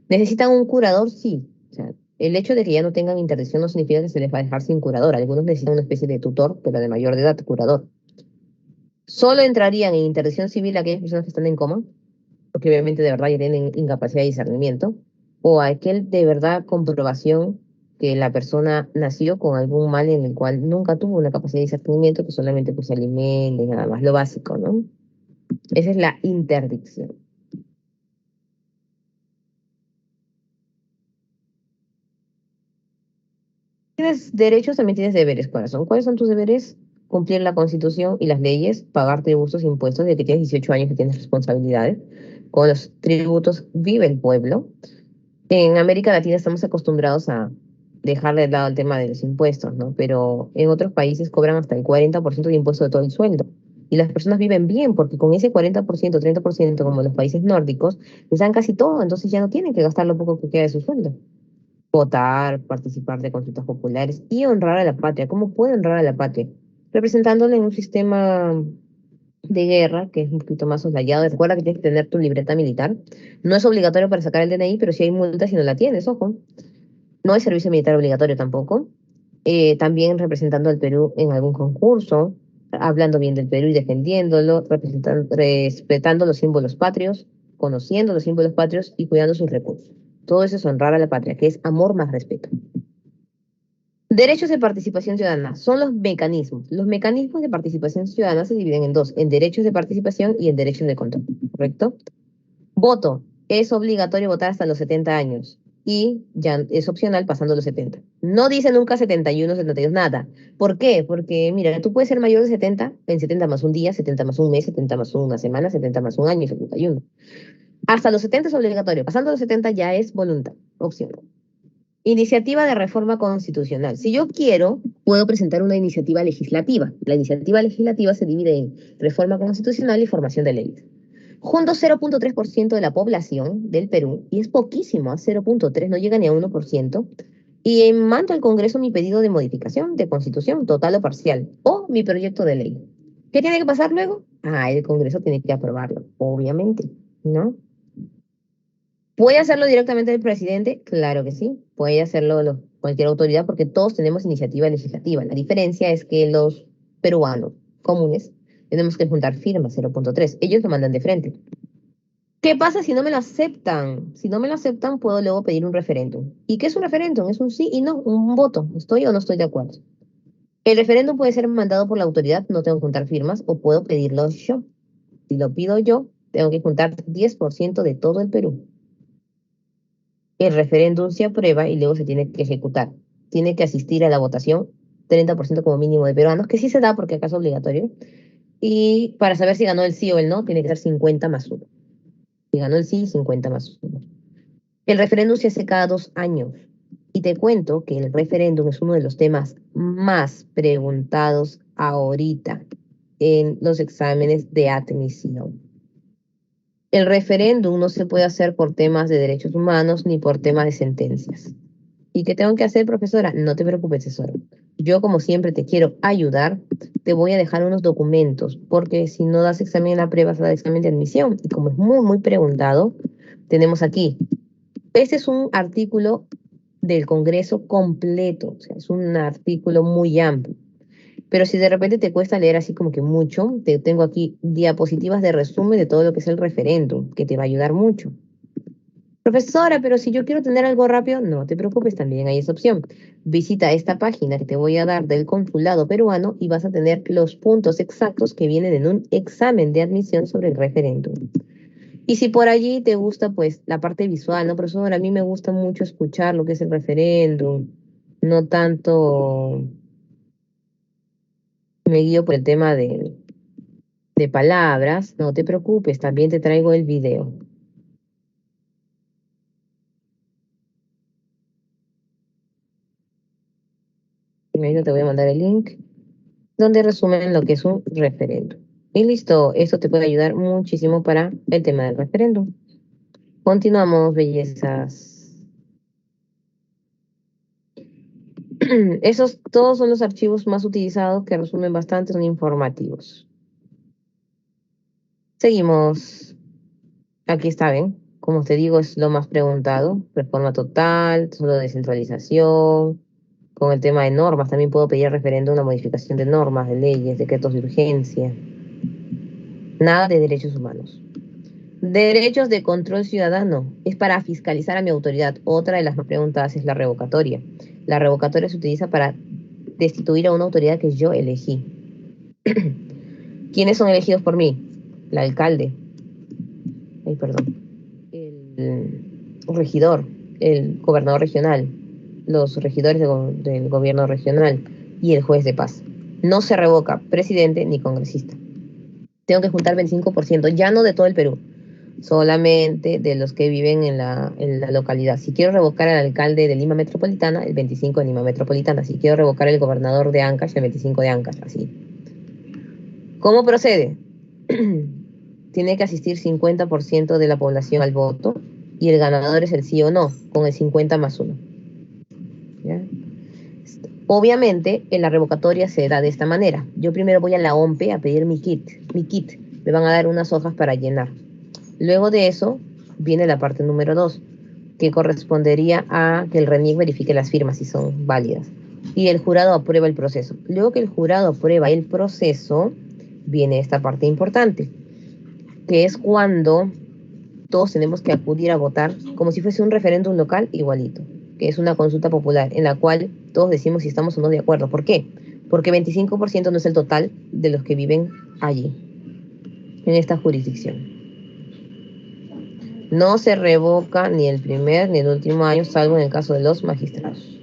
[SPEAKER 1] ¿Necesitan un curador? Sí. O sea, el hecho de que ya no tengan interdicción no significa que se les va a dejar sin curador. Algunos necesitan una especie de tutor, pero de mayor de edad, curador. Solo entrarían en interdicción civil aquellas personas que están en coma, porque obviamente de verdad ya tienen incapacidad de discernimiento, o aquel de verdad comprobación que la persona nació con algún mal en el cual nunca tuvo una capacidad de discernimiento, que solamente pues se alimente, nada más, lo básico, ¿no? Esa es la interdicción. Tienes derechos, también tienes deberes, corazón. ¿Cuáles son tus deberes? Cumplir la Constitución y las leyes, pagar tributos e impuestos desde que tienes 18 años que tienes responsabilidades. Con los tributos vive el pueblo. En América Latina estamos acostumbrados a dejar de lado el tema de los impuestos, ¿no? Pero en otros países cobran hasta el 40% de impuesto de todo el sueldo. Y las personas viven bien porque con ese 40%, 30%, como los países nórdicos, les dan casi todo, entonces ya no tienen que gastar lo poco que queda de su sueldo. Votar, participar de consultas populares y honrar a la patria. ¿Cómo puede honrar a la patria? Representándole en un sistema de guerra que es un poquito más soslayado. Recuerda que tienes que tener tu libreta militar. No es obligatorio para sacar el DNI, pero sí hay multas si no la tienes, ojo. No hay servicio militar obligatorio tampoco. También representando al Perú en algún concurso, hablando bien del Perú y defendiéndolo, respetando los símbolos patrios, conociendo los símbolos patrios y cuidando sus recursos. Todo eso es honrar a la patria, que es amor más respeto. Derechos de participación ciudadana son los mecanismos. Los mecanismos de participación ciudadana se dividen en dos, en derechos de participación y en derechos de control, ¿correcto? Voto. Es obligatorio votar hasta los 70 años y ya es opcional pasando los 70. No dice nunca 71, 72, nada. ¿Por qué? Porque, mira, tú puedes ser mayor de 70 en 70 más un día, 70 más un mes, 70 más una semana, 70 más un año, 71. Hasta los 70 es obligatorio. Pasando los 70 ya es voluntad, opcional. Iniciativa de reforma constitucional. Si yo quiero, puedo presentar una iniciativa legislativa. La iniciativa legislativa se divide en reforma constitucional y formación de leyes. Junto 0,3% de la población del Perú, y es poquísimo, a 0,3, no llega ni a 1%, y mando al Congreso mi pedido de modificación de constitución, total o parcial, o mi proyecto de ley. ¿Qué tiene que pasar luego? Ah, el Congreso tiene que aprobarlo, obviamente, ¿no? ¿Puede hacerlo directamente el presidente? Claro que sí. Puede hacerlo cualquier autoridad porque todos tenemos iniciativa legislativa. La diferencia es que los peruanos comunes tenemos que juntar firmas, 0,3. Ellos lo mandan de frente. ¿Qué pasa si no me lo aceptan? Si no me lo aceptan, puedo luego pedir un referéndum. ¿Y qué es un referéndum? Es un sí y no, un voto. ¿Estoy o no estoy de acuerdo? El referéndum puede ser mandado por la autoridad, no tengo que juntar firmas, o puedo pedirlo yo. Si lo pido yo, tengo que juntar 10% de todo el Perú. El referéndum se aprueba y luego se tiene que ejecutar. Tiene que asistir a la votación 30% como mínimo de peruanos, que sí se da porque acá es obligatorio. Y para saber si ganó el sí o el no, tiene que ser 50 más 1. Si ganó el sí, 50 más 1. El referéndum se hace cada 2 años. Y te cuento que el referéndum es uno de los temas más preguntados ahorita en los exámenes de admisión. El referéndum no se puede hacer por temas de derechos humanos ni por temas de sentencias. ¿Y qué tengo que hacer, profesora? No te preocupes, tesoro. Yo, como siempre, te quiero ayudar. Te voy a dejar unos documentos, porque si no das examen en la prueba, vas a dar examen de admisión. Y como es muy, muy preguntado, tenemos aquí. Este es un artículo del Congreso completo. O sea, es un artículo muy amplio. Pero si de repente te cuesta leer así como que mucho, te tengo aquí diapositivas de resumen de todo lo que es el referéndum, que te va a ayudar mucho. Profesora, pero si yo quiero tener algo rápido, no te preocupes, también hay esa opción. Visita esta página que te voy a dar del consulado peruano y vas a tener los puntos exactos que vienen en un examen de admisión sobre el referéndum. Y si por allí te gusta, pues, la parte visual, ¿no, profesora? A mí me gusta mucho escuchar lo que es el referéndum, no tanto me guío por el tema de palabras, no te preocupes, también te traigo el video. Ahorita te voy a mandar el link donde resumen lo que es un referéndum. Y listo, esto te puede ayudar muchísimo para el tema del referéndum. Continuamos, bellezas. Esos todos son los archivos más utilizados que resumen bastante, son informativos. Seguimos. Aquí está, ¿ven? Como te digo, es lo más preguntado. Reforma total, solo descentralización. Con el tema de normas, también puedo pedir referéndum una modificación de normas, de leyes, decretos de urgencia. Nada de derechos humanos. Derechos de control ciudadano. Es para fiscalizar a mi autoridad. Otra de las más preguntadas es la revocatoria. La revocatoria se utiliza para destituir a una autoridad que yo elegí. ¿Quiénes son elegidos por mí? El alcalde. Ay, perdón. El regidor, el gobernador regional, los regidores del gobierno regional y el juez de paz. No se revoca presidente ni congresista. Tengo que juntar 25%, ya no de todo el Perú, solamente de los que viven en la localidad. Si quiero revocar al alcalde de Lima Metropolitana, el 25 de Lima Metropolitana. Si quiero revocar al gobernador de Ancash, el 25 de Ancash, así. ¿Cómo procede? Tiene que asistir 50% de la población al voto y el ganador es el sí o no, con el 50 más 1. ¿Ya? Obviamente, en la revocatoria se da de esta manera. Yo primero voy a la OMPE a pedir mi kit. Me van a dar unas hojas para llenar. Luego de eso, viene la parte número 2, que correspondería a que el RENIEC verifique las firmas si son válidas. Y el jurado aprueba el proceso. Luego que el jurado aprueba el proceso, viene esta parte importante, que es cuando todos tenemos que acudir a votar como si fuese un referéndum local igualito, que es una consulta popular en la cual todos decimos si estamos o no de acuerdo. ¿Por qué? Porque 25% no es el total de los que viven allí, en esta jurisdicción. No se revoca ni el primer ni el último año, salvo en el caso de los magistrados,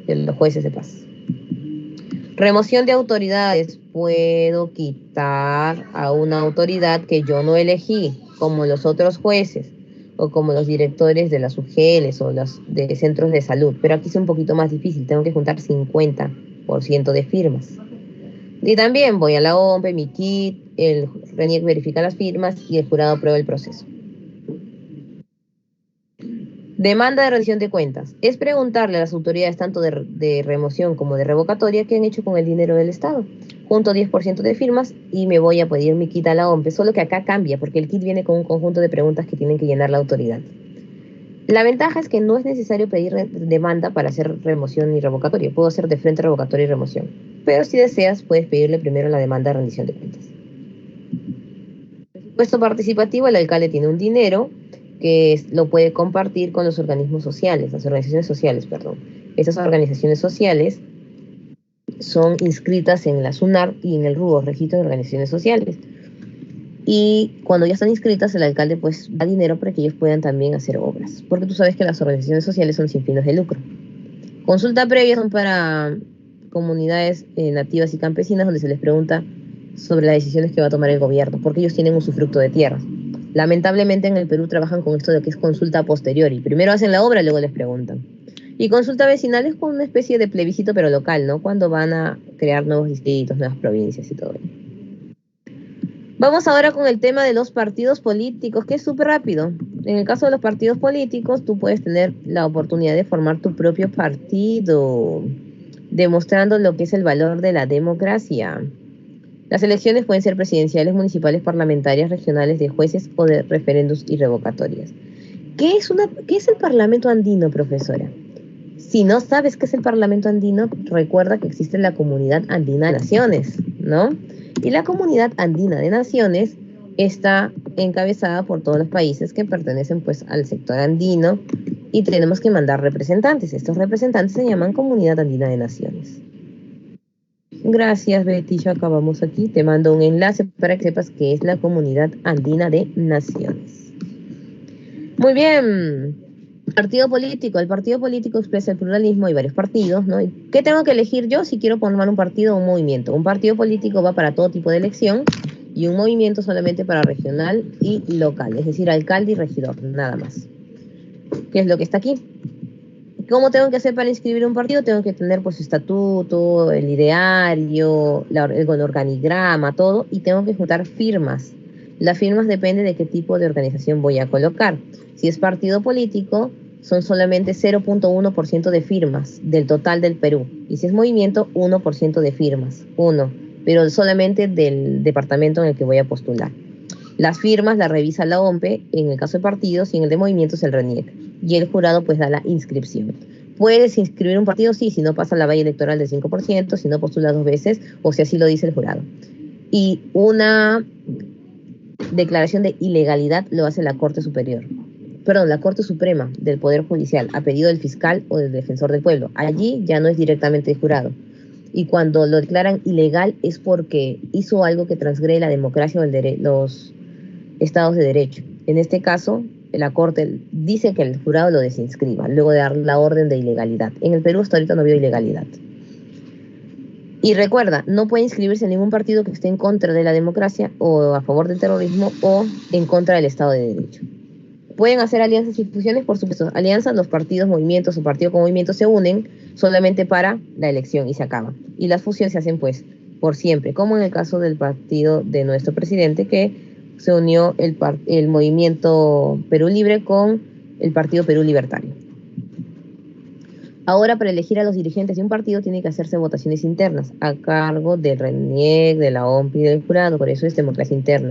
[SPEAKER 1] de los jueces de paz. Remoción de autoridades. Puedo quitar a una autoridad que yo no elegí, como los otros jueces o como los directores de las UGELs o los de centros de salud. Pero aquí es un poquito más difícil, tengo que juntar 50% de firmas. Y también voy a la OMPE, mi kit, el RENIEC verifica las firmas y el jurado aprueba el proceso. Demanda de rendición de cuentas. Es preguntarle a las autoridades tanto de remoción como de revocatoria qué han hecho con el dinero del Estado. Junto 10% de firmas y me voy a pedir mi kit a la OMPE, solo que acá cambia porque el kit viene con un conjunto de preguntas que tienen que llenar la autoridad. La ventaja es que no es necesario pedir demanda para hacer remoción y revocatoria. Puedo hacer de frente revocatoria y remoción. Pero si deseas, puedes pedirle primero la demanda de rendición de cuentas. Presupuesto participativo, el alcalde tiene un dinero que lo puede compartir con los organismos sociales, las organizaciones sociales, perdón. Estas organizaciones sociales son inscritas en la SUNAR y en el RUO, Registro de Organizaciones Sociales. Y cuando ya están inscritas, el alcalde pues da dinero para que ellos puedan también hacer obras. Porque tú sabes que las organizaciones sociales son sin fines de lucro. Consulta previa son para comunidades nativas y campesinas donde se les pregunta sobre las decisiones que va a tomar el gobierno, porque ellos tienen usufructo de tierras. Lamentablemente en el Perú trabajan con esto de que es consulta posteriori. Primero hacen la obra, luego les preguntan. Y consulta vecinal es con una especie de plebiscito pero local, ¿no? Cuando van a crear nuevos distritos, nuevas provincias y todo ello. Vamos ahora con el tema de los partidos políticos, que es súper rápido. En el caso de los partidos políticos, tú puedes tener la oportunidad de formar tu propio partido, demostrando lo que es el valor de la democracia. Las elecciones pueden ser presidenciales, municipales, parlamentarias, regionales, de jueces o de referendos y revocatorias. ¿Qué es el Parlamento andino, profesora? Si no sabes qué es el Parlamento andino, recuerda que existe la Comunidad Andina de Naciones, ¿no? Y la Comunidad Andina de Naciones está encabezada por todos los países que pertenecen pues al sector andino y tenemos que mandar representantes. Estos representantes se llaman Comunidad Andina de Naciones. Gracias, Betty, ya acabamos aquí. Te mando un enlace para que sepas qué es la Comunidad Andina de Naciones. Muy bien. Partido político. El partido político expresa el pluralismo. Hay varios partidos, ¿no? ¿Qué tengo que elegir yo si quiero formar un partido o un movimiento? Un partido político va para todo tipo de elección y un movimiento solamente para regional y local, es decir, alcalde y regidor, nada más. ¿Qué es lo que está aquí? ¿Cómo tengo que hacer para inscribir un partido? Tengo que tener pues su estatuto, el ideario, el organigrama, todo, y tengo que juntar firmas. Las firmas dependen de qué tipo de organización voy a colocar. Si es partido político, son solamente 0.1% de firmas del total del Perú. Y si es movimiento, 1% de firmas, 1, pero solamente del departamento en el que voy a postular. Las firmas las revisa la OMPE, en el caso de partidos, y en el de movimientos el RENIEC. Y el jurado pues da la inscripción. ¿Puedes inscribir un partido? Sí, si no pasa la valla electoral del 5%, si no postula 2 veces, o si así lo dice el jurado. Y una declaración de ilegalidad lo hace la Corte Superior. Perdón, la Corte Suprema del Poder Judicial, a pedido del fiscal o del defensor del pueblo. Allí ya no es directamente el jurado. Y cuando lo declaran ilegal es porque hizo algo que transgrede la democracia o los estados de derecho. En este caso, la Corte dice que el jurado lo desinscriba, luego de dar la orden de ilegalidad. En el Perú hasta ahorita no vio ilegalidad. Y recuerda, no puede inscribirse en ningún partido que esté en contra de la democracia o a favor del terrorismo o en contra del Estado de Derecho. Pueden hacer alianzas y fusiones, por supuesto. Alianzas, los partidos, movimientos o partido con movimiento se unen solamente para la elección y se acaba. Y las fusiones se hacen pues por siempre, como en el caso del partido de nuestro presidente, que se unió el movimiento Perú Libre con el partido Perú Libertario. Ahora, para elegir a los dirigentes de un partido tiene que hacerse votaciones internas a cargo del RENIEC, de la OMPI y del jurado, por eso es democracia interna.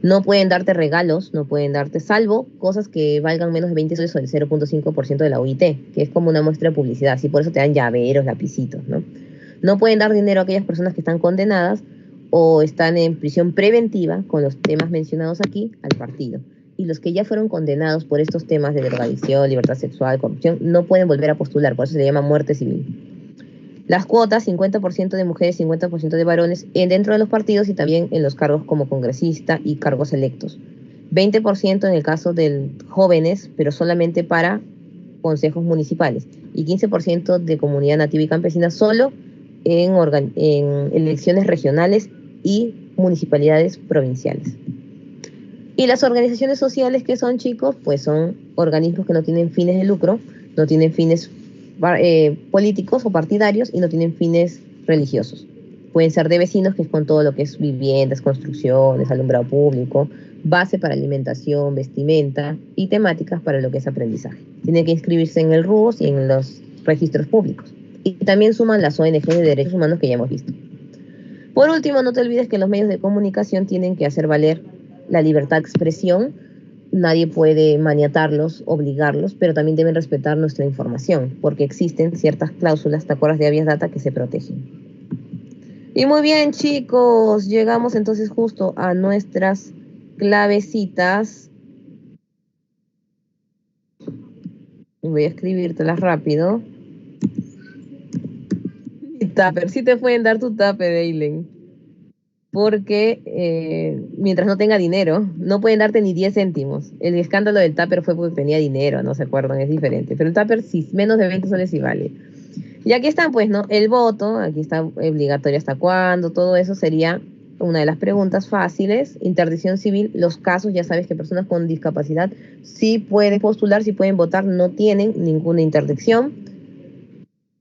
[SPEAKER 1] No pueden darte regalos, no pueden darte, salvo cosas que valgan menos de 20 soles o el 0.5% de la OIT, que es como una muestra de publicidad, así por eso te dan llaveros, lapicitos, ¿no? No pueden dar dinero a aquellas personas que están condenadas o están en prisión preventiva con los temas mencionados aquí al partido. Y los que ya fueron condenados por estos temas de drogadicción, libertad sexual, corrupción, no pueden volver a postular, por eso se le llama muerte civil. Las cuotas, 50% de mujeres, 50% de varones, dentro de los partidos y también en los cargos como congresista y cargos electos. 20% en el caso de jóvenes, pero solamente para consejos municipales. Y 15% de comunidad nativa y campesina solo en elecciones regionales y municipalidades provinciales. Y las organizaciones sociales, que son, chicos, pues son organismos que no tienen fines de lucro, no tienen fines políticos o partidarios y no tienen fines religiosos. Pueden ser de vecinos, que es con todo lo que es viviendas, construcciones, alumbrado público, base para alimentación, vestimenta y temáticas para lo que es aprendizaje. Tienen que inscribirse en el RUOS y en los registros públicos. Y también suman las ONG de derechos humanos que ya hemos visto. Por último, no te olvides que los medios de comunicación tienen que hacer valer la libertad de expresión. Nadie puede maniatarlos, obligarlos, pero también deben respetar nuestra información, porque existen ciertas cláusulas, ¿te acuerdas de habeas data?, que se protegen. Y muy bien, chicos, llegamos entonces justo a nuestras clavecitas. Voy a escribírtelas rápido. Y tupper, sí te pueden dar tu tupper, Eileen. Porque mientras no tenga dinero, no pueden darte ni 10 céntimos. El escándalo del tupper fue porque tenía dinero, no se acuerdan, es diferente. Pero el tupper sí, menos de 20 soles sí vale. Y aquí están, pues, ¿no? El voto, aquí está obligatorio hasta cuándo, todo eso sería una de las preguntas fáciles. Interdicción civil, los casos, ya sabes que personas con discapacidad sí pueden postular, sí pueden votar, no tienen ninguna interdicción.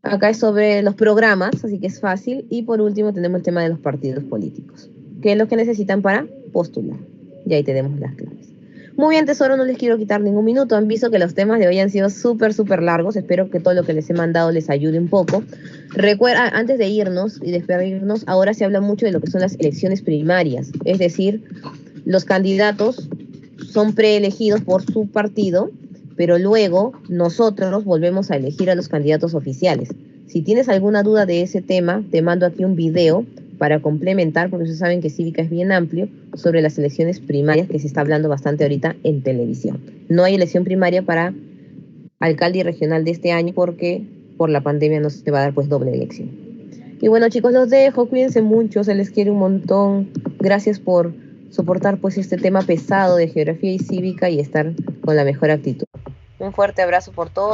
[SPEAKER 1] Acá es sobre los programas, así que es fácil. Y por último tenemos el tema de los partidos políticos, que es lo que necesitan para postular. Y ahí tenemos las claves. Muy bien, tesoro, no les quiero quitar ningún minuto. Han visto que los temas de hoy han sido súper largos. Espero que todo lo que les he mandado les ayude un poco. Recuerda, antes de irnos y despedirnos, ahora se habla mucho de lo que son las elecciones primarias. Es decir, los candidatos son preelegidos por su partido, pero luego nosotros volvemos a elegir a los candidatos oficiales. Si tienes alguna duda de ese tema, te mando aquí un video para complementar, porque ustedes saben que cívica es bien amplio, sobre las elecciones primarias que se está hablando bastante ahorita en televisión. No hay elección primaria para alcalde y regional de este año porque por la pandemia no se va a dar pues doble elección. Y bueno, chicos, los dejo, cuídense mucho, se les quiere un montón. Gracias por soportar pues este tema pesado de geografía y cívica y estar con la mejor actitud. Un fuerte abrazo por todos.